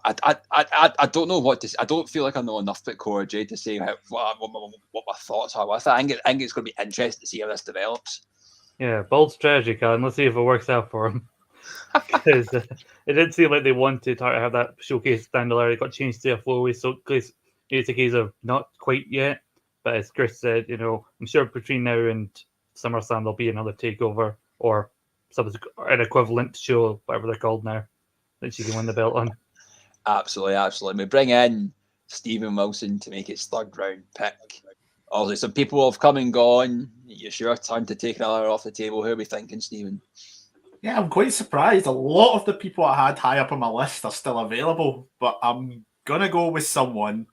I don't know what to say. I don't feel like I know enough about Cora Jade to say what my thoughts are with it. I think it's going to be interesting to see how this develops.
Yeah, bold strategy, Colin. Let's see if it works out for him. Because it didn't seem like they wanted to have that showcase standalone. It got changed to a 4-way, so it's a case of not quite yet. But as Chris said, I'm sure between now and SummerSlam there'll be another takeover or an equivalent show, whatever they're called now, that she can win the belt on.
Absolutely. We bring in Stephen Wilson to make his third round pick. Obviously, some people have come and gone. It's your turn to take another off the table. Who are we thinking, Stephen?
Yeah, I'm quite surprised. A lot of the people I had high up on my list are still available, but I'm going to go with someone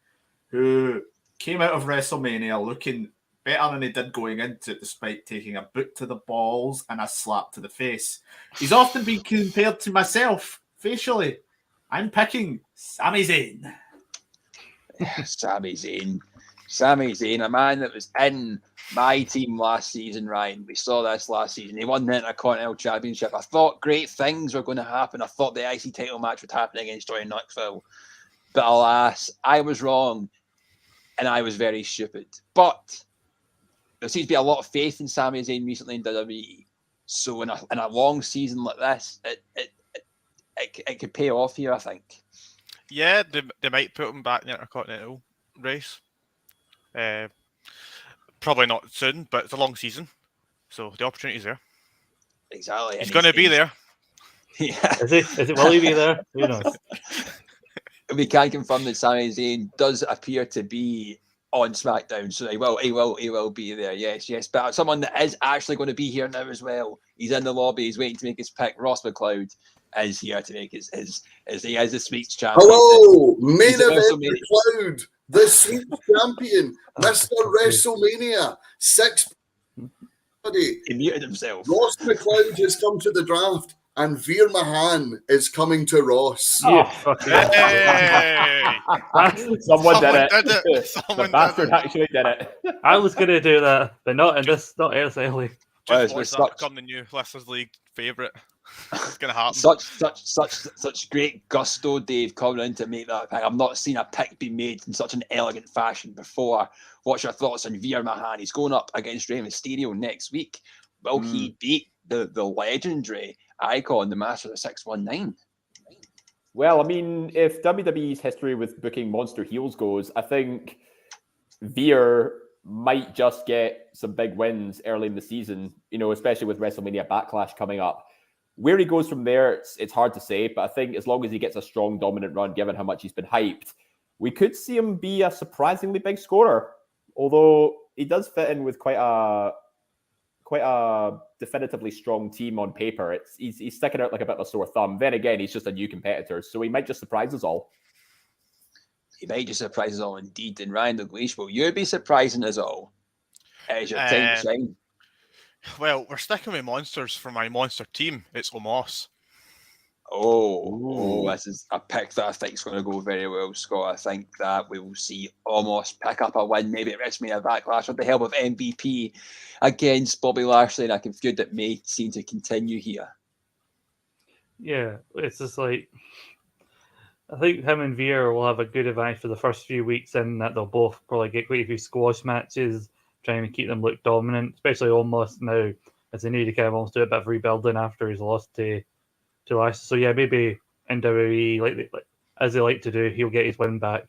who came out of WrestleMania looking better than he did going into it, despite taking a boot to the balls and a slap to the face. He's often been compared to myself facially. I'm picking Sami Zayn.
Sami Zayn, a man that was in my team last season, Ryan. We saw this last season. He won the Intercontinental Championship. I thought great things were going to happen. I thought the IC title match would happen against Johnny Knoxville. But alas, I was wrong, and I was very stupid. But there seems to be a lot of faith in Sami Zayn recently in WWE. So in a long season like this, it could pay off here, I think.
Yeah, they might put him back in the Intercontinental race. Probably not soon, but it's a long season, so the opportunity's there.
Exactly.
He's going to be there.
Yeah.
Is it? Will he be there? Who knows?
We can confirm that Sami Zayn does appear to be on SmackDown, so he will be there. Yes. But someone that is actually going to be here now as well. He's in the lobby. He's waiting to make his pick. Ross McLeod is here to make his he has the Sweets champion.
Hello, main event McLeod, the Sweets champion, Mr. WrestleMania 6.
He muted himself.
Ross McLeod has come to the draft, and Veer Mahan is coming to Ross.
Oh,
Hey!
Someone did it.
Someone
The bastard
did it.
actually did it.
I was going to do that, but not early.
Just watch that become the new Listeners League favourite. It's going to happen.
Such great gusto, Dave, coming in to make that pick. I've not seen a pick be made in such an elegant fashion before. What's your thoughts on Veer Mahan? He's going up against Rey Mysterio next week. Will he beat the legendary icon, the Master of 619?
Well, I mean, if WWE's history with booking monster heels goes, I think Veer might just get some big wins early in the season, especially with WrestleMania Backlash coming up. Where he goes from there, it's hard to say, but I think as long as he gets a strong, dominant run, given how much he's been hyped, we could see him be a surprisingly big scorer. Although he does fit in with quite a definitively strong team on paper. He's sticking out like a bit of a sore thumb. Then again, he's just a new competitor, so he might just surprise us all.
He might just surprise us all indeed. And Ryan Douglas, will you be surprising us all? It's your time to shine.
Well, we're sticking with monsters for my monster team. It's Omos.
This is a pick that I think is going to go very well, Scott. I think that we will see Omos pick up a win, maybe at WrestleMania Backlash with the help of MVP against Bobby Lashley, and I can feud that may seem to continue here.
Yeah, it's just like I think him and Veer will have a good advantage for the first few weeks, in that they'll both probably get quite a few squash matches, trying to keep them look dominant, especially Omos now, as they need to kind of almost do a bit of rebuilding after he's lost to Lashley. So yeah, maybe in WWE, as they like to do, he'll get his win back.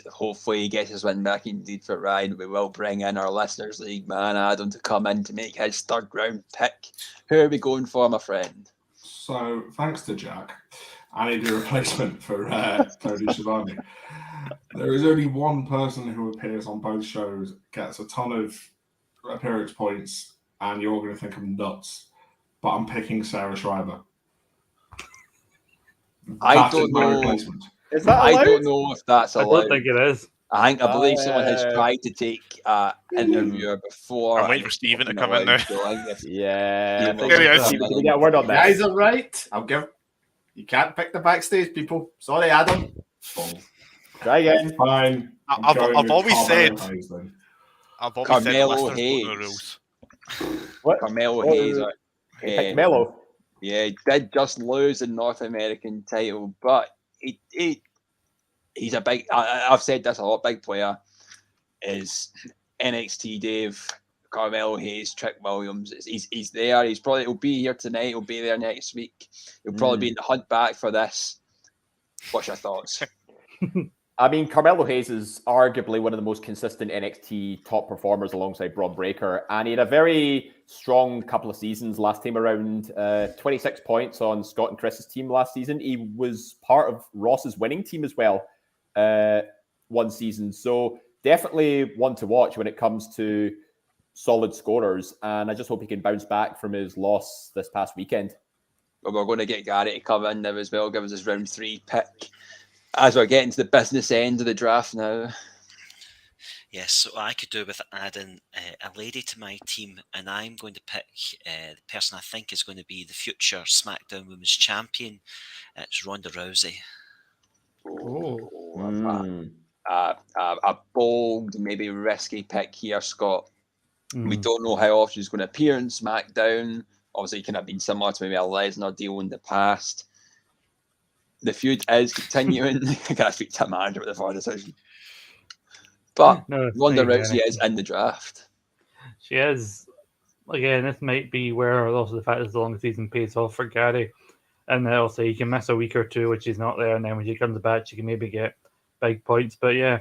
Hopefully he gets his win back indeed for Ryan. We will bring in our Listeners League man, Adam, to come in to make his third round pick. Who are we going for, my friend?
So, thanks to Jack, I need a replacement for Tony Schiavone. There is only one person who appears on both shows, gets a ton of appearance points, and you're going to think I'm nuts. But I'm picking Sarah Schreiber.
I don't know.
Is that allowed?
I don't know if that's allowed.
I don't think it is.
I believe someone has tried to take interviewer before.
I'm waiting for Stephen to come in now.
Yeah.
Can
we get a word on that?
Guys are right. You can't pick the backstage people. Sorry, Adam.
Try again.
Fine.
I've always said.
Carmelo
Hayes.
Hayes.
What?
Carmelo Hayes.
Melo.
Yeah, he did just lose the North American title, but he's a big. I've said this a lot. Big player is NXT Dave, Carmelo Hayes, Trick Williams. He's there. He'll be here tonight. He'll be there next week. He'll probably be in the hunt back for this. What's your thoughts?
I mean, Carmelo Hayes is arguably one of the most consistent NXT top performers alongside Braun Breaker, and he had a very strong couple of seasons last time around. 26 points on Scott and Chris's team last season. He was part of Ross's winning team as well one season. So definitely one to watch when it comes to solid scorers, and I just hope he can bounce back from his loss this past weekend.
Well, we're going to get Gary to come in now as well, give us his round 3 pick. As we're getting to the business end of the draft now.
Yes, so I could do with adding a lady to my team, and I'm going to pick the person I think is going to be the future SmackDown Women's Champion. It's Ronda Rousey.
A bold, maybe risky pick here, Scott. We don't know how often she's going to appear in SmackDown. Obviously, it could have been similar to maybe a Lesnar deal in the past. The feud is continuing. I gotta speak to a manager with the far decision. But Ronda Rousey is in the draft.
She is. Again, this might be where also the fact that the long season pays off for Gary. And then also you can miss a week or two when she's not there, and then when she comes back, she can maybe get big points. But yeah,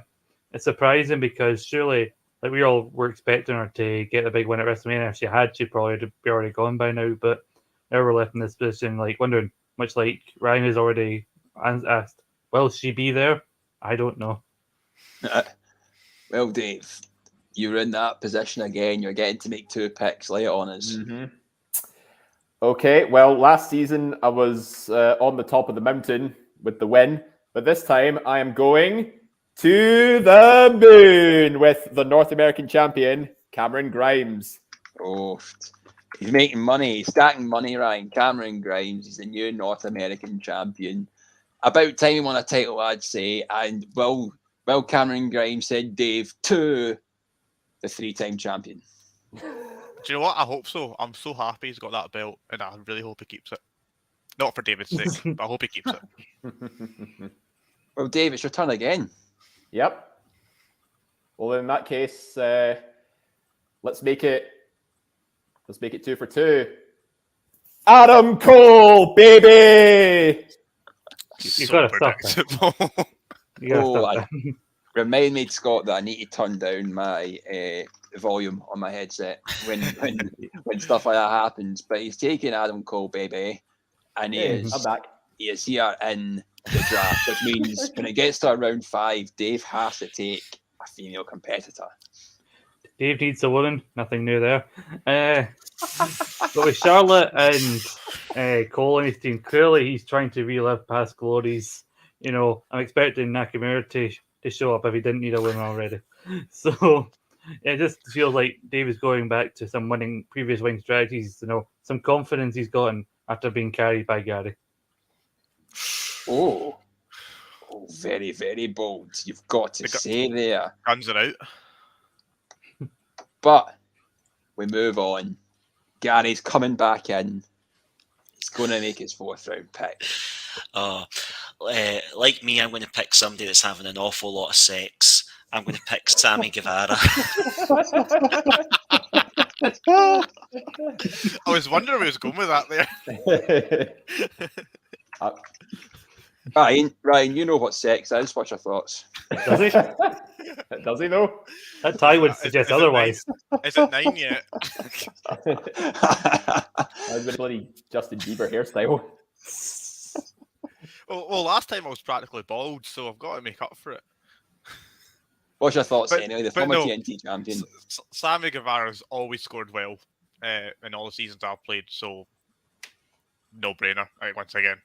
it's surprising because surely, like we all were expecting her to get a big win at WrestleMania. If she had, she'd probably be already gone by now. But now we're left in this position, like wondering, much like Ryan has already asked, will she be there? I don't know.
Well, Dave, you're in that position again. You're getting to make 2 picks. Lay it on us.
Okay, well, last season I was on the top of the mountain with the win, but this time I am going to the moon with the North American champion, Cameron Grimes.
Oh, he's making money. He's stacking money, Ryan. Cameron Grimes is the new North American champion. About time he won a title, I'd say. And well, Cameron Grimes said Dave to the 3-time champion.
Do you know what? I hope so. I'm so happy he's got that belt, and I really hope he keeps it. Not for David's sake, but I hope he keeps it.
Well, Dave, it's your turn again.
Yep. Well, in that case, let's make it 2 for 2. Adam Cole, baby.
You got to stop that. You got to stop that.
Remind me, Scott, that I need to turn down my volume on my headset when stuff like that happens. But he's taking Adam Cole, baby, and he is here in the draft, which means when it gets to round 5, Dave has to take a female competitor.
Dave needs a woman. Nothing new there. But with Charlotte and Cole on his team, clearly he's trying to relive past glories. You know, I'm expecting Nakamura to show up if he didn't need a woman already. So it just feels like Dave is going back to some previous winning strategies. You know, some confidence he's gotten after being carried by Gary.
Oh, very, very bold. You've got to say there.
Guns are out.
But we move on. Gary's coming back in. He's going to make his 4th round pick.
Like me, I'm going to pick somebody that's having an awful lot of sex. I'm going to pick Sammy Guevara.
I was wondering where he was going with that there.
Ryan, you know what sex is. What's your thoughts?
Does he?
Does he know?
That tie would suggest otherwise.
Is it 9 yet?
That's a bloody Justin Bieber hairstyle.
Well, last time I was practically bald, so I've got to make up for it.
What's your thoughts anyway? The former TNT champion.
Sammy Guevara's always scored well in all the seasons I've played, so no brainer. Once again,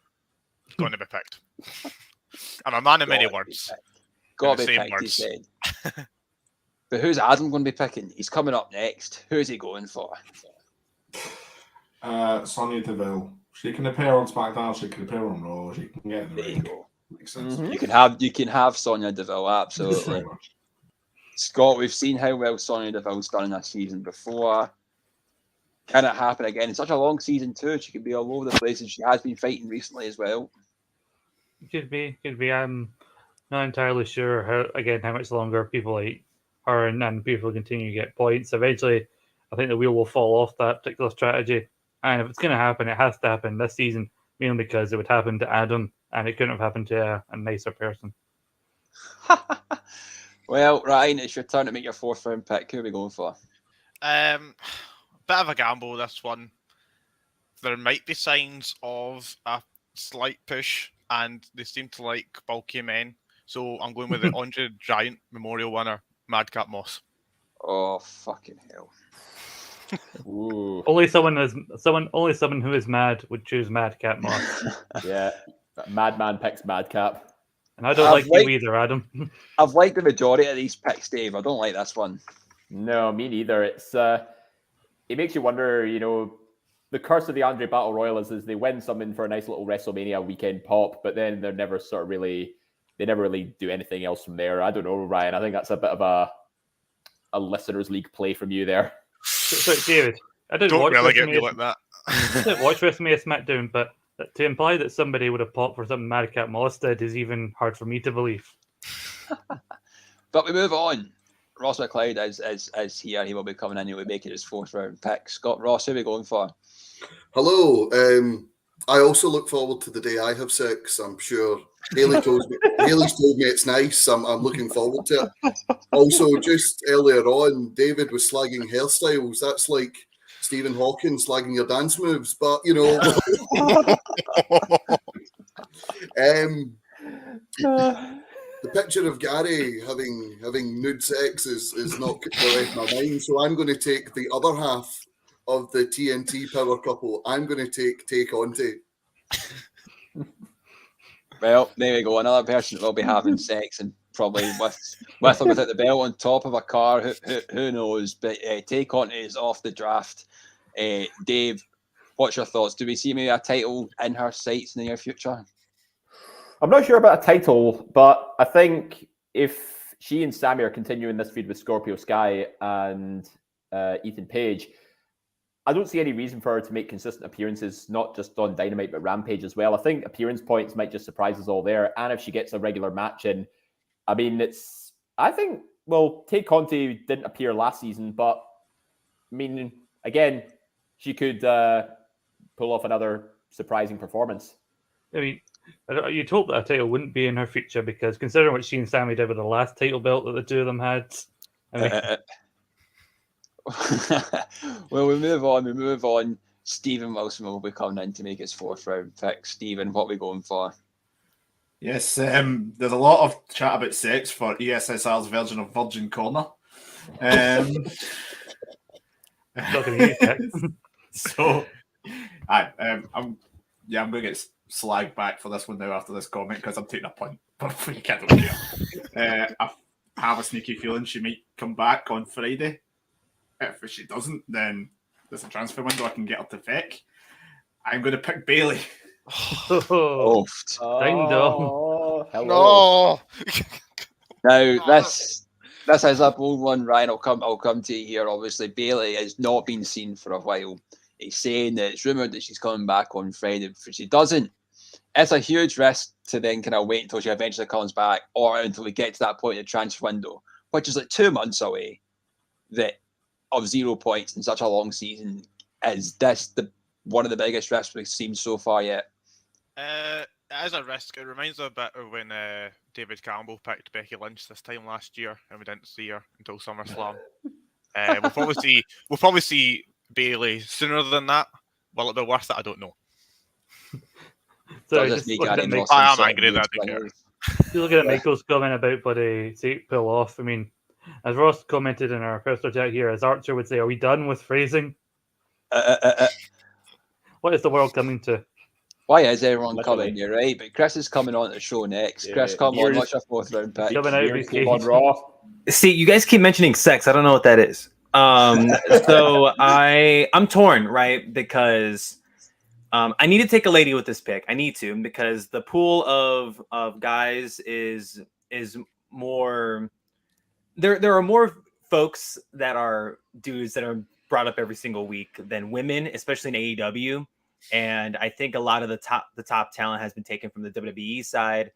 going to be picked. I'm a man of many words.
Got to be picked, he said. But who's Adam going to be picking? He's coming up next. Who's he going for?
Sonya Deville. She can appear on SmackDown. She can appear on Raw. She can get in the ring.
You go.
Makes sense.
Mm-hmm. You can have Sonya Deville, absolutely. Scott, we've seen how well Sonya Deville's done in that season before. Can it happen again? It's such a long season too. She could be all over the place, and she has been fighting recently as well.
Could be. I'm not entirely sure how much longer people like her and people continue to get points. Eventually, I think the wheel will fall off that particular strategy. And if it's going to happen, it has to happen this season, mainly because it would happen to Adam, and it couldn't have happened to a nicer person.
Well, Ryan, it's your turn to make your 4th round pick. Who are we going for?
Bit of a gamble, this one. There might be signs of a slight push, and they seem to like bulky men. So I'm going with the Andre Giant Memorial winner, Madcap Moss.
Oh, fucking hell.
Ooh.
Only someone who is mad would choose Madcap Moss.
Yeah, Madman picks Madcap.
And I don't like you either, Adam.
I've liked the majority of these picks, Dave. I don't like this one.
No, me neither. It's it makes you wonder, the curse of the Andre Battle Royal is they win something for a nice little WrestleMania weekend pop, but then they never really do anything else from there. I don't know, Ryan. I think that's a bit of a listeners league play from you there.
So, David, I didn't
Don't
watch
really get me
WrestleMania.
like that.
I didn't watch WrestleMania SmackDown, but to imply that somebody would have popped for something Madcap Moss did is even hard for me to believe.
But we move on. Ross McLeod is here. He will be coming in. He will be making his 4th round pick. Scott Ross, who are we going for?
Hello. I also look forward to the day I have sex. I'm sure Haley's told me it's nice. I'm looking forward to it. Also, just earlier on, David was slagging hairstyles. That's like Stephen Hawking slagging your dance moves. But the picture of Gary having nude sex is not left my mind. So I'm going to take the other half of the TNT power couple. I'm going to take Conte.
Well, there we go. Another person that will be having sex and probably with or without the belt on top of a car. Who knows? But Tay Conte is off the draft. Dave, what's your thoughts? Do we see maybe a title in her sights in the near future?
I'm not sure about a title, but I think if she and Sammy are continuing this feud with Scorpio Sky and Ethan Page, I don't see any reason for her to make consistent appearances, not just on Dynamite, but Rampage as well. I think appearance points might just surprise us all there. And if she gets a regular match in, I mean, Tay Conti didn't appear last season, but I mean, again, she could pull off another surprising performance.
I mean, you'd hope that a title wouldn't be in her future because considering what she and Sammy did with the last title belt that the two of them had, I mean...
Well, we move on. Stephen Wilson will be coming in to make his 4th round pick. Stephen, what are we going for?
Yes, there's a lot of chat about sex for ESSR's version of Virgin Corner. So, I'm going to get slagged back for this one now after this comment because I'm taking a punt. But I don't care. I have a sneaky feeling she might come back on Friday. If she doesn't, then there's a transfer window I can get her to pick. I'm going to pick Bailey.
Hello.
No.
Now this is a bold one, Ryan. I'll come to you here. Obviously, Bailey has not been seen for a while. He's saying that it's rumored that she's coming back on Friday. If she doesn't, it's a huge risk to then kind of wait until she eventually comes back, or until we get to that point in the transfer window, which is like 2 months away. That of 0 points in such a long season, is this one of the biggest risks we've seen so far yet?
As a risk, it reminds me a bit of when David Campbell picked Becky Lynch this time last year, and we didn't see her until SummerSlam. We'll probably see Bailey sooner than that. Will it be worth it? I don't know.
So
I am angry that I do care.
Just looking at Michael's comment about bloody pull off. I mean, as Ross commented in our personal chat here, as Archer would say, are we done with phrasing? What is the world coming to?
Why is everyone coming? You're right, but Chris is coming on the show next. Yeah, Chris, come on, what's your 4th round pick?
Coming out of his cage.
On Raw.
See, you guys keep mentioning sex. I don't know what that is. So I'm torn, right? Because I need to take a lady with this pick. I need to, because the pool of guys is more. There are more folks that are dudes that are brought up every single week than women, especially in AEW. And I think a lot of the top talent has been taken from the WWE side.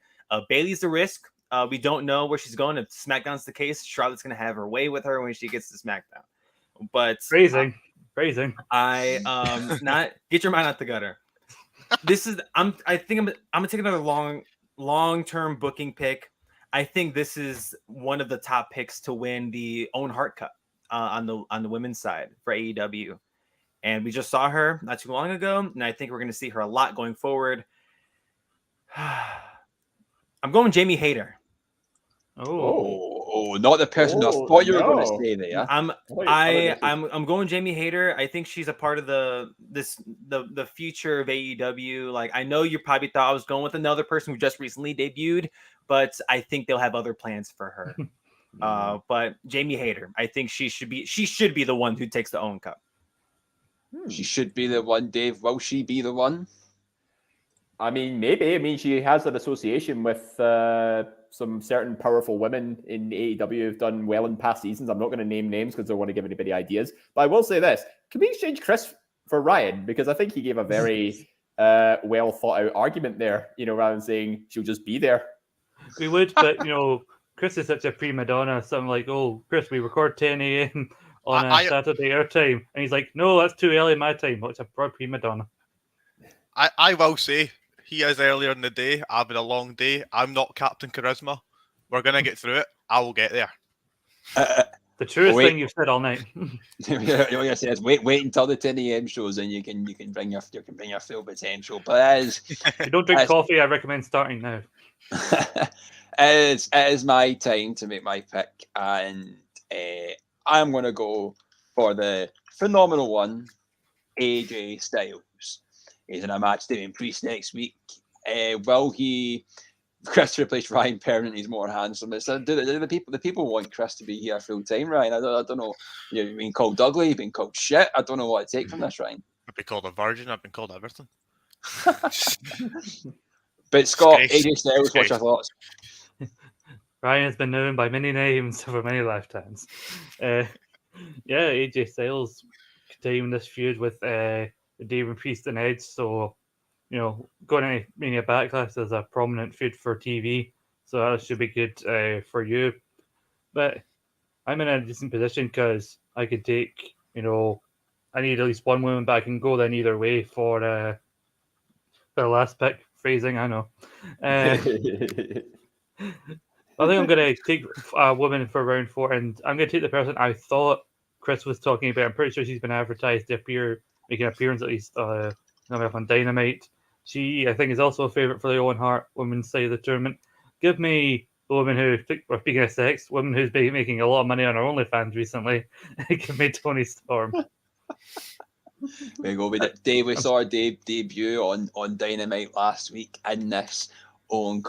Bayley's the risk. We don't know where she's going. If SmackDown's the case, Charlotte's going to have her way with her when she gets to SmackDown. But
phrasing.
Not get your mind out the gutter. I think I'm gonna take another long-term booking pick. I think this is one of the top picks to win the Owen Hart Cup on the women's side for AEW. And we just saw her not too long ago, and I think we're going to see her a lot going forward. I'm going Jamie Hayter.
Oh, Oh, not the person I thought you were going to say there.
I'm going Jamie Hayter. I think she's a part of the future of AEW. Like, I know you probably thought I was going with another person who just recently debuted, but I think they'll have other plans for her. But Jamie Hayter, I think she should be the one who takes the Owen Cup.
She should be the one, Dave. Will she be the one?
I mean, maybe. I mean, she has an association with some certain powerful women in AEW who've done well in past seasons. I'm not going to name names because I don't want to give anybody ideas. But I will say this. Can we exchange Chris for Ryan? Because I think he gave a very well thought out argument there, rather than saying she'll just be there.
We would, but, Chris is such a prima donna. Something like, oh, Chris, we record 10 a.m. on a Saturday airtime. And he's like, no, that's too early my time. Well, it's a prima donna.
I will say, he is earlier in the day. I've had a long day. I'm not Captain Charisma. We're going to get through it. I will get there.
The truest thing you've said all night.
What you're saying is wait until the 10 a.m. shows, and you can bring your full potential. But
if you don't drink coffee, I recommend starting now.
It is my time to make my pick, and I'm going to go for the phenomenal one, AJ Styles. He's in a match Damian Priest next week. Will he? Chris replaced Ryan permanently. He's more handsome. Do the people want Chris to be here full time, Ryan? I don't know. You've been called ugly. You've been called shit. I don't know what to take from this, Ryan.
I've been called a virgin. I've been called everything.
But Scott, AJ Styles, what's your thoughts?
Ryan has been known by many names for many lifetimes. AJ Styles continuing this feud with Damian Priest and Edge. So, going into Mania Backlash is a prominent feud for TV. So that should be good for you. But I'm in a decent position because I could take, I need at least one woman, but I can go then either way for the last pick. Phrasing, I know. I think I'm going to take a woman for round 4, and I'm going to take the person I thought Chris was talking about. I'm pretty sure she's been advertised to make an appearance at least coming up on Dynamite. She, I think, is also a favourite for the Owen Hart women's side of the tournament. Give me the woman who, speaking of sex, woman who's been making a lot of money on her OnlyFans recently. Give me Toni Storm.
There you go. We saw Dave debut on Dynamite last week in this Owen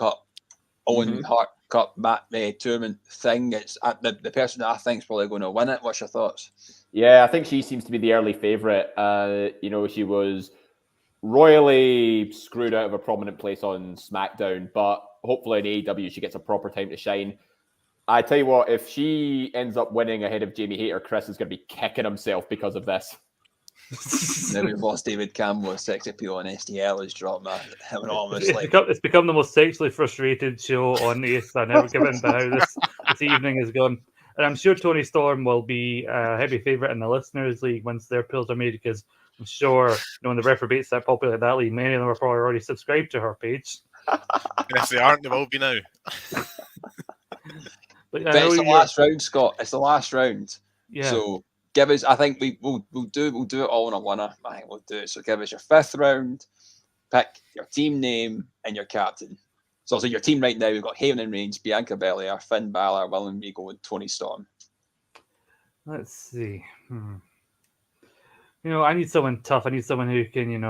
Hart Cup tournament thing. It's the person that I think is probably going to win it. What's your thoughts?
Yeah, I think she seems to be the early favourite. She was royally screwed out of a prominent place on SmackDown, but hopefully in AEW she gets a proper time to shine. I tell you what, if she ends up winning ahead of Jamie Hayter, Chris is going to be kicking himself because of this.
Now we've lost David Campbell, sex appeal on STL has dropped enormously.
It's become the most sexually frustrated show on ESSR I've ever given by how this evening has gone. And I'm sure Toni Storm will be a heavy favourite in the Listeners' League once their pulls are made, because I'm sure when the reprobates that popular in that league, many of them are probably already subscribed to her page.
And if they aren't, they will be now.
But it's the last round, Scott. It's the last round.
Yeah.
So give us. I think we'll do it all in a winner. I think we'll do it. So give us your 5th round. Pick your team name and your captain. So your team right now, we've got Heyman and Reigns, Bianca Belair, Finn Balor, William Regal, and Toni Storm.
Let's see. I need someone tough. I need someone who can,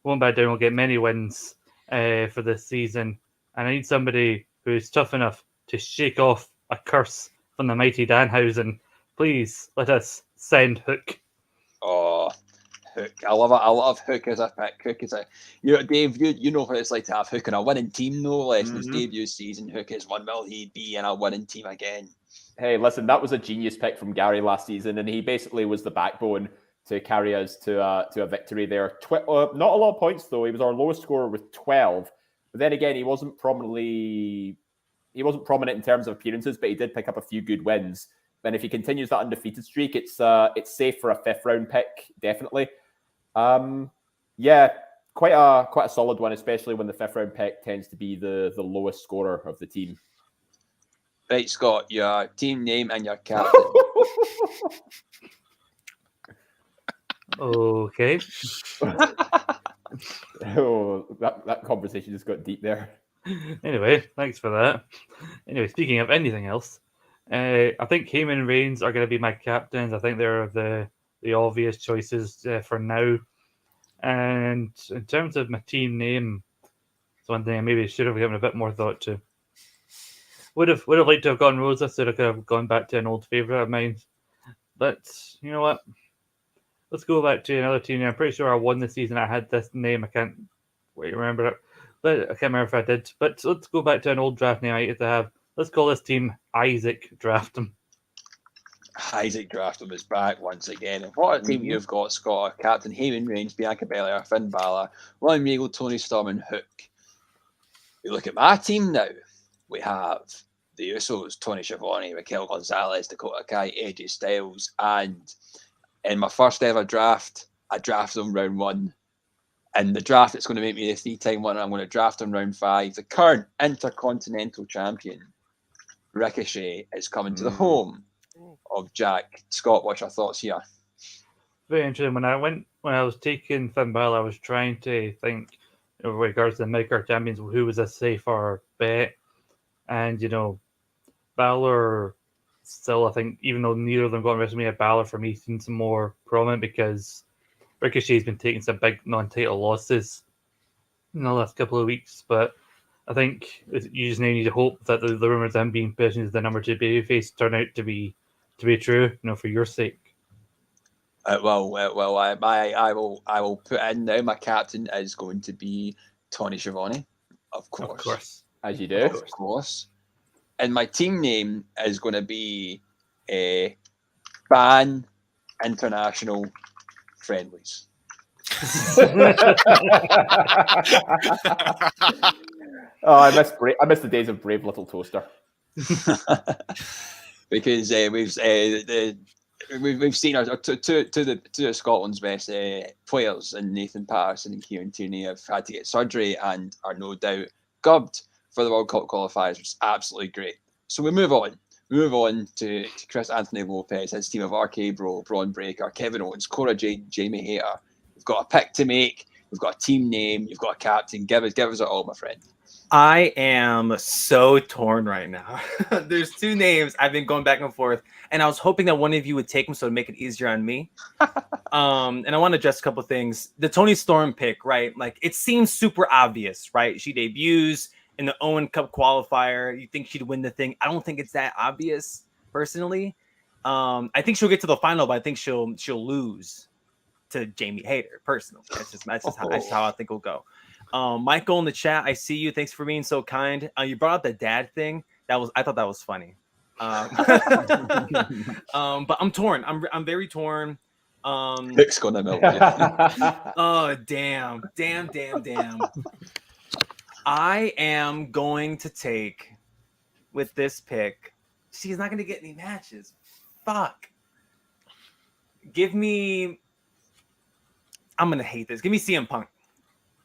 won't back down, will get many wins for this season. And I need somebody who's tough enough to shake off a curse from the mighty Danhausen. Please let us send Hook.
Oh, Hook. I love it. I love Hook as a pick. Hook is Dave, you know what it's like to have Hook in a winning team, no less. In his debut season, Hook is one. Will he be in a winning team again?
Hey, listen, that was a genius pick from Gary last season, and he basically was the backbone to carry us to a victory there. Not a lot of points, though. He was our lowest scorer with 12. But then again, he wasn't prominent in terms of appearances, but he did pick up a few good wins. And if he continues that undefeated streak, it's safe for a 5th round pick, definitely. Quite a solid one, especially when the 5th round pick tends to be the lowest scorer of the team.
Right, Scott, your team name and your captain.
Okay.
That conversation just got deep there.
Anyway, thanks for that. Anyway, speaking of anything else, I think Heyman and Reigns are going to be my captains. I think they're the obvious choices for now. And in terms of my team name, it's one thing I maybe should have given a bit more thought to. Would have liked to have gone Rosa, so I could have gone back to an old favourite of mine. But you know what? Let's go back to another team. I'm pretty sure I won the season. I had this name. I can't remember it, but I can't remember if I did. But let's go back to an old draft name I used to have. Let's call this team Isaac Draftham.
Isaac Draftham is back once again. And what a team you've got, Scott. Captain Heyman Reigns, Bianca Belair, Finn Balor, William Regal, Tony Storm, and Hook. You look at my team now. We have the Usos, Tony Schiavone, Raquel Gonzalez, Dakota Kai, AJ Styles, and in my first ever draft, I drafted them round 1. And the draft that's going to make me a 3-time winner, I'm going to draft him round 5. The current Intercontinental Champion, Ricochet, is coming to the home of Jack. Scott, what's your thoughts here?
Very interesting. When I was taking Finn Balor, I was trying to think, with regards to the Midcard champions, who was a safer bet. And Balor still, I think, even though neither of them got on WrestleMania, Balor for me seems more prominent because Ricochet's been taking some big non-title losses in the last couple of weeks. But I think you just now need to hope that the rumors of him being positioned as the number 2 babyface turn out to be true, for your sake.
I will put in now. My captain is going to be Tony Schiavone, of course,
as you do,
of course. And my team name is going to be Ban International Friendlies.
I miss the days of Brave Little Toaster.
Because we've seen our two of Scotland's best players, and Nathan Patterson and Kieran Tierney have had to get surgery and are no doubt gubbed for the World Cup qualifiers, which is absolutely great. So we move on. We move on to Chris Anthony Lopez, his team of RK Bro, Braun Breaker, Kevin Owens, Cora Jade, Jamie Hayter. We've got a pick to make. We've got a team name. You've got a captain. Give us it all, my friend.
I am so torn right now. There's 2 names I've been going back and forth, and I was hoping that one of you would take them so to make it easier on me. And I want to address a couple of things. The Tony Storm pick, right? Like, it seems super obvious, right? She debuts in the Owen Cup qualifier. You think she'd win the thing? I don't think it's that obvious, personally. I think she'll get to the final, but I think she'll lose to Jamie Hayter, personally. That's just how I think it'll go. Michael in the chat, I see you. Thanks for being so kind. You brought up the dad thing. I thought that was funny. But I'm torn. I'm very torn.
Nick's gonna melt you.
Oh, damn. I am going to take, with this pick, she's not going to get any matches. Fuck. I'm going to hate this. Give me CM Punk.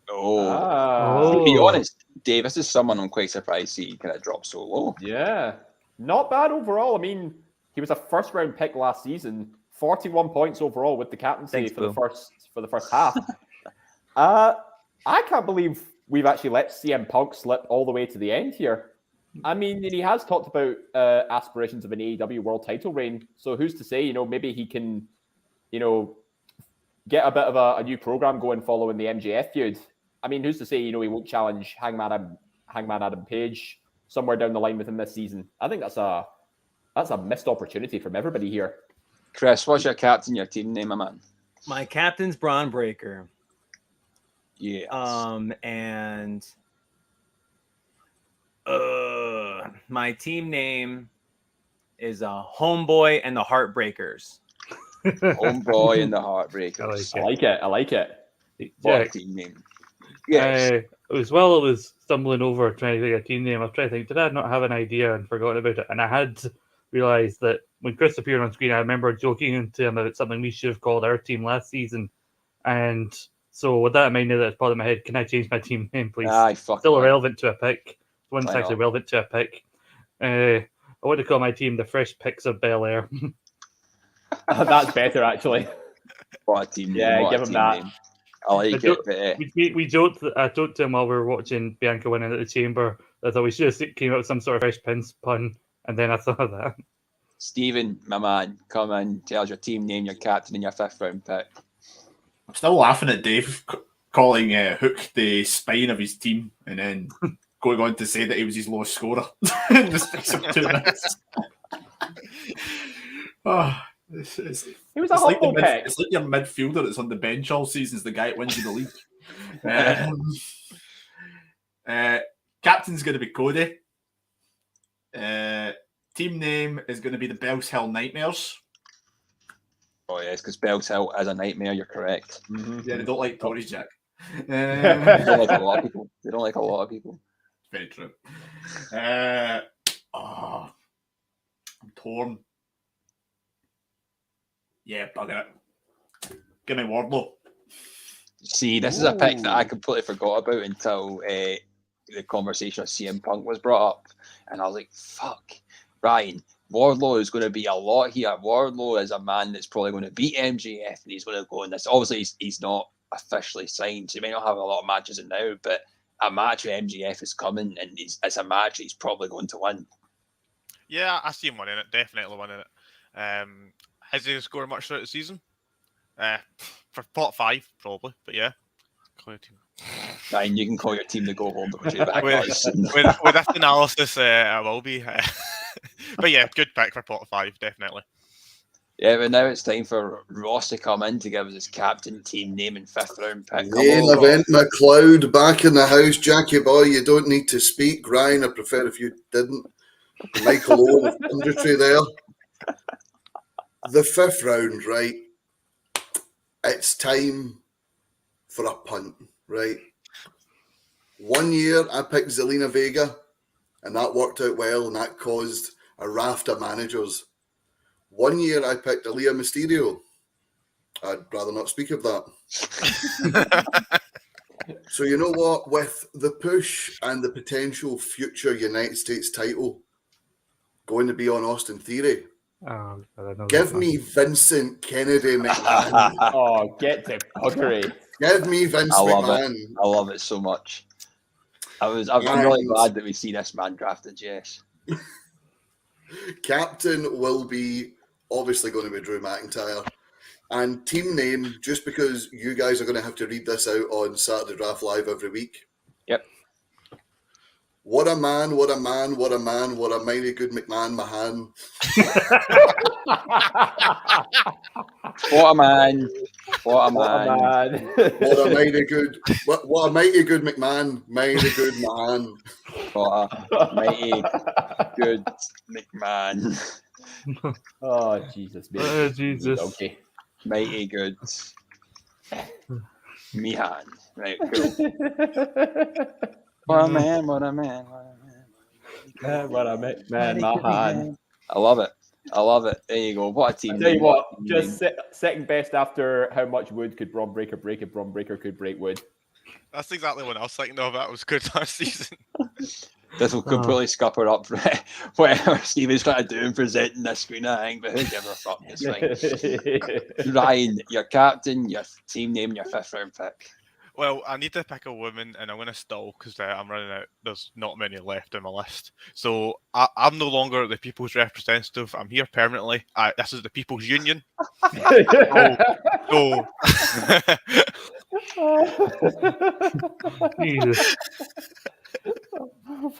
To be honest, Dave, this is someone I'm quite surprised to see kind of drop so low.
Yeah. Not bad overall. I mean, he was a first-round pick last season. 41 points overall with the captaincy for the first half. I can't believe we've actually let CM Punk slip all the way to the end here. I mean, he has talked about aspirations of an AEW world title reign. So who's to say, maybe he can, get a bit of a new program going following the MJF feud. I mean, who's to say, he won't challenge Hangman Adam Page somewhere down the line within this season. I think that's a missed opportunity from everybody here.
Chris, what's your captain, your team name, my man?
My captain's Braun Breaker.
Yes.
And my team name is Homeboy and the Heartbreakers.
Homeboy and the Heartbreakers.
I like it.
What a team name. Yes.
As well, I was stumbling over trying to think of a team name. I was trying to think, did I not have an idea and forgotten about it? And I had realised that when Chris appeared on screen, I remember joking to him about something we should have called our team last season. And so with that in mind, now that it's part of my head, can I change my team name, please? Still irrelevant to a pick. One's actually relevant to a pick. I want to call my team the Fresh Picks of Bel Air.
That's better, actually.
What a team name.
Yeah, give him that.
Name. I like it.
We joked. I joked to him while we were watching Bianca winning at the Chamber. I thought we should have came up with some sort of Fresh Prince pun. And then I thought of that.
Stephen, my man, come in, tell us your team name, your captain, and your 5th round pick.
I'm still laughing at Dave calling Hook the spine of his team and then going on to say that he was his lowest scorer in the space of 2 minutes.
He was a humble pick.
It's like your midfielder that's on the bench all season is the guy that wins you the league. Captain's going to be Cody. Team name is going to be the Bells Hill Nightmares.
Oh, yes, because Bells Hill is a nightmare, you're correct.
Mm-hmm. Yeah, they don't like Tories, Jack.
They don't like a lot of people. They don't like a lot of people.
Very true. I'm torn. Yeah, bugger it. Give me Wardlow.
See, this is a pick that I completely forgot about until the conversation with CM Punk was brought up. And I was like, fuck, Ryan, Wardlow is going to be a lot here. Wardlow is a man that's probably going to beat MJF and he's going to go in this. Obviously, he's not officially signed, so he may not have a lot of matches in now, but a match with MJF is coming and it's a match he's probably going to win.
Yeah, I see him winning it, definitely winning it. Has he scored much throughout the season? For pot 5, probably, but yeah. Call your team.
Ryan, you can call your team to go home because you're back.
with this analysis, I will be. But yeah, good pick for pot 5, definitely.
Yeah, but now it's time for Ross to come in to give us his captain, team name, and 5th round pick.
Main event McLeod back in the house. Jackie boy, you don't need to speak. Ryan, I prefer if you didn't. Michael Owen, punditry there. The 5th round, right? It's time for a punt, right? 1 year I picked Zelina Vega, and that worked out well, and that caused a raft of managers. 1 year I picked Aaliyah Mysterio. I'd rather not speak of that. So you know what? With the push and the potential future United States title going to be on Austin Theory, give me Vincent Kennedy McMahon.
Oh, get to buggery.
Give me Vince McMahon.
I love it so much. I'm really glad that we see this man drafted, yes.
Captain will be obviously going to be Drew McIntyre. And team name, just because you guys are going to have to read this out on Saturday Draft Live every week.
Yep.
What a man, what a man, what a man, what a mighty good McMahon Mahan.
What a man. What a man.
What a mighty good McMahon, mighty good Mahan.
What a mighty good McMahon.
Oh, Jesus, man.
Oh, Jesus.
Okay.
Mighty good Mihan. Right, cool. What a man, what a man, what a man.
What a man, Mahan.
I love it. I love it. There you go. What a team.
I'll tell you what, just second best after how much wood could Braun Breaker break if Braun Breaker could break wood.
That's exactly what I was thinking of. That was good last season.
This will completely scupper up whatever Stephen's trying to do in presenting this screen, I think, but who gives a fuck? It's fine. Ryan, your captain, your team name, your 5th round pick.
Well, I need to pick a woman, and I'm going to stall because I'm running out. There's not many left on my list. So I'm no longer the people's representative. I'm here permanently. This is the People's Union.
Jesus.
Oh,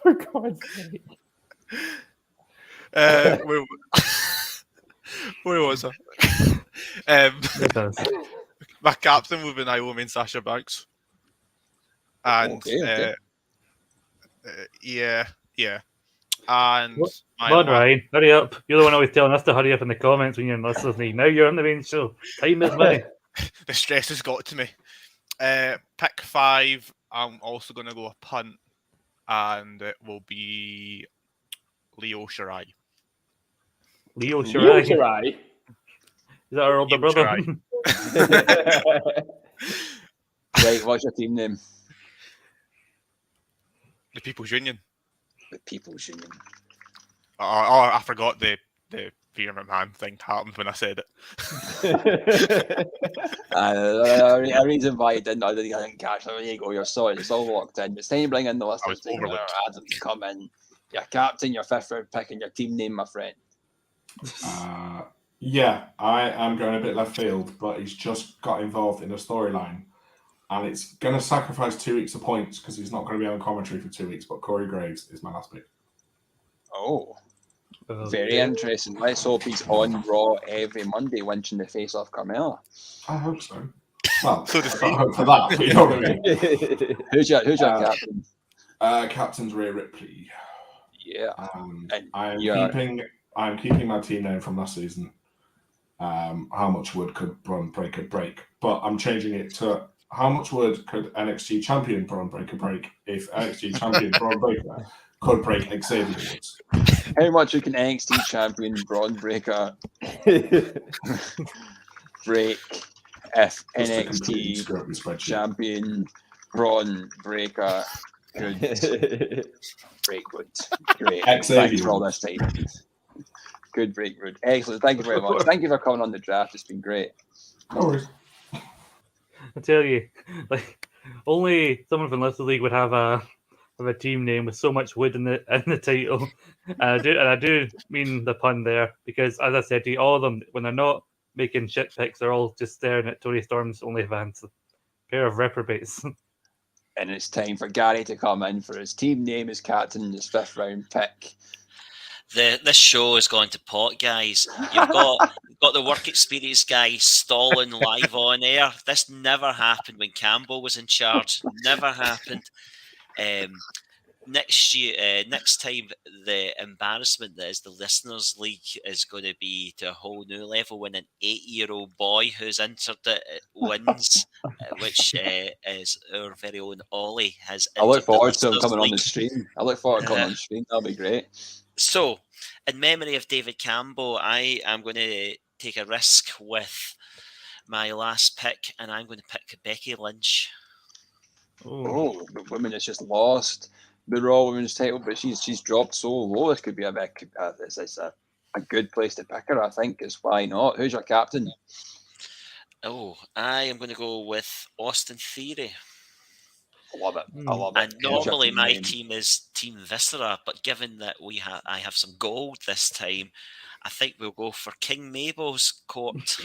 for God's sake.
Where was I? My captain would be Naomi and Sasha Banks. And
okay.
Yeah. And
come on, Ryan, hurry up. You're the one always telling us to hurry up in the comments when you're in listening. Now you're on the main show. Time is money.
The stress has got to me. Pick 5. I'm also going to go a punt, and it will be Leo Shirai.
Leo Shirai? Is that our older
Leo
brother?
Right, what's your team name?
The People's Union.
The People's Union.
Oh, I forgot the Peter McMahon thing happened when I said it.
A reason why I didn't catch that. There you go, you're sorted. It's all locked in. It's time to bring in the listeners to Adam to come in Your captain, your 5th round pick, and your team name, my friend.
Yeah, I am going a bit left field, but he's just got involved in a storyline. And it's going to sacrifice 2 weeks of points because he's not going to be on commentary for 2 weeks. But Corey Graves is my last pick.
Oh, very interesting. Let's hope he's on Raw every Monday, winching the face off Carmella.
I hope so. Well, I don't hope for that, but you know what I mean.
Who's your captain?
Captain's Rhea Ripley.
Yeah.
I'm keeping my team name from last season. How much wood could Braun Breaker break? But I'm changing it to how much wood could NXT champion Braun Breaker break if NXT champion Braun Breaker could break Xavier Woods?
How much can NXT champion Braun Breaker break if NXT champion Braun Breaker could break wood? Great. Thanks for all this time. Good break wood. Excellent. Thank you very much. Thank you for coming on the draft. It's been great.
No worries.
I tell you, like only someone from Little League would have a team name with so much wood in the title. And I do mean the pun there because, as I said to you, all of them when they're not making shit picks, they're all just staring at Tony Storm's OnlyFans. A pair of reprobates.
And it's time for Gary to come in for his team name as captain, his 5th round pick.
This show is going to pot, guys. You've got the work experience guy stalling live on air. This never happened when Campbell was in charge. Never happened. Next time, the embarrassment that is the Listeners League is going to be to a whole new level when an 8-year-old boy who's entered it wins, which is our very own Ollie has.
I look forward to him coming on the stream. That'll be great.
So, in memory of David Campbell, I am going to take a risk with my last pick, and I'm going to pick Becky Lynch.
Oh, the woman has just lost the Raw Women's title, but she's dropped so low. This could be it's a good place to pick her, I think, is why not? Who's your captain?
Oh, I am going to go with Austin Theory.
I love it.
And normally my team is Team Viscera, but given that I have some gold this time, I think we'll go for King Mabel's court.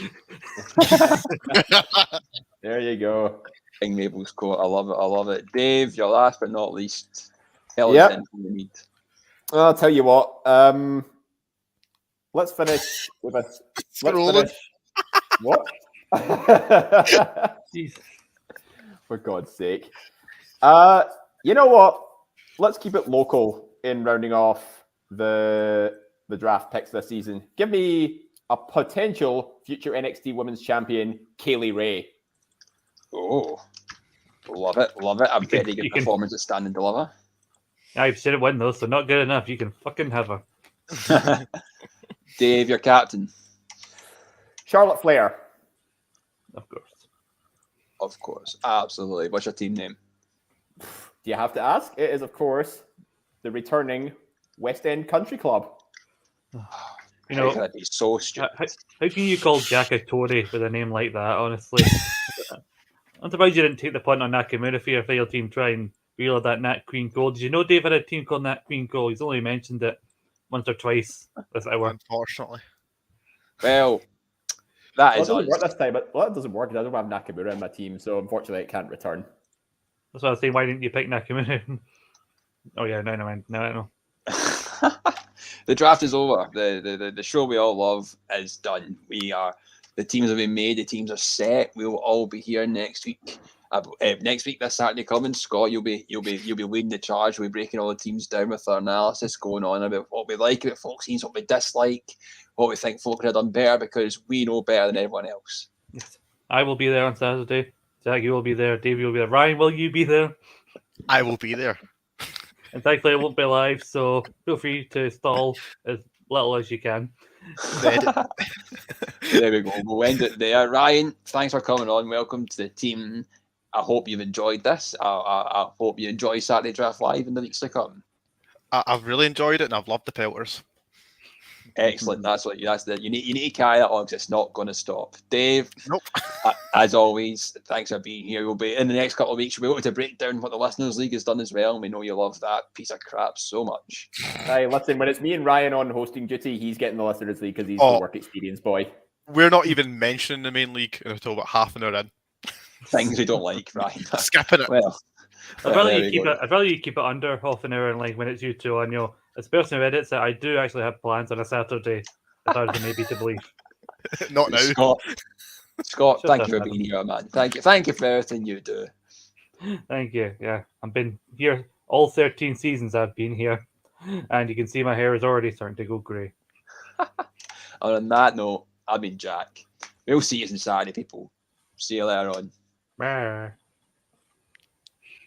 There you go.
King Mabel's court. I love it. Dave, your last but not least. Tell us anything you need.
Well, I'll tell you what. Let's finish with a. What? For God's sake. You know what? Let's keep it local in rounding off the draft picks this season. Give me a potential future NXT Women's Champion, Kaylee Ray.
Oh, love it. A very good performance at Stand and Deliver.
I've seen it win though, so not good enough. You can fucking have her.
Dave, your captain.
Charlotte Flair.
Of course. Absolutely. What's your team name?
Do you have to ask? It is, of course, the returning West End Country Club.
You know,
that'd be so stupid.
How can you call Jack a Tory with a name like that, honestly? I'm surprised you didn't take the punt on Nakamura for your team try and reel that Nat Queen Cole. Did you know Dave had a team called Nat Queen Cole? He's only mentioned it once or twice this hour.
Unfortunately.
Well, that
doesn't work this time. But it doesn't work. I don't have Nakamura in my team, so unfortunately it can't return.
That's why I was saying, why didn't you pick Nakamura? Oh yeah, no.
The draft is over. The show we all love is done. The teams have been made. The teams are set. We will all be here next week. Next week, this Saturday coming, Scott, you'll be leading the charge. We'll be breaking all the teams down with our analysis, going on about what we like about folk scenes, what we dislike, what we think folk could have done better, because we know better than everyone else.
Yes. I will be there on Saturday. Jack, you will be there. Dave, you will be there. Ryan, will you be there?
I will be there.
And thankfully, it won't be live, so feel free to stall as little as you can.
There we go. We'll end it there. Ryan, thanks for coming on. Welcome to the team. I hope you've enjoyed this. I hope you enjoy Saturday Draft Live in the weeks to come.
I've really enjoyed it, and I've loved the pelters.
Excellent. That's what that's the you need to carry that on because it's not going to stop. Dave,
Nope.
As always, thanks for being here. We'll be in the next couple of weeks. We'll be able to break down what the Listeners League has done as well. And we know you love that piece of crap so much.
Hey, listen, when it's me and Ryan on hosting duty, he's getting the Listeners League because he's the work experience boy.
We're not even mentioning the main league until about half an hour in.
Things we don't like, right?
Skipping it.
Well,
I'd rather you keep it under half an hour, and like when it's you two on your, as person who edits it, I do actually have plans on a Saturday. It's hard for maybe to believe.
Not now.
Scott, thank you for being here, man. Thank you for everything you do.
Thank you. Yeah, I've been here all 13 seasons. I've been here, and you can see my hair is already starting to go grey.
On that note, I've been Jack. We'll see you on Saturday, people. See you later on.
Bye.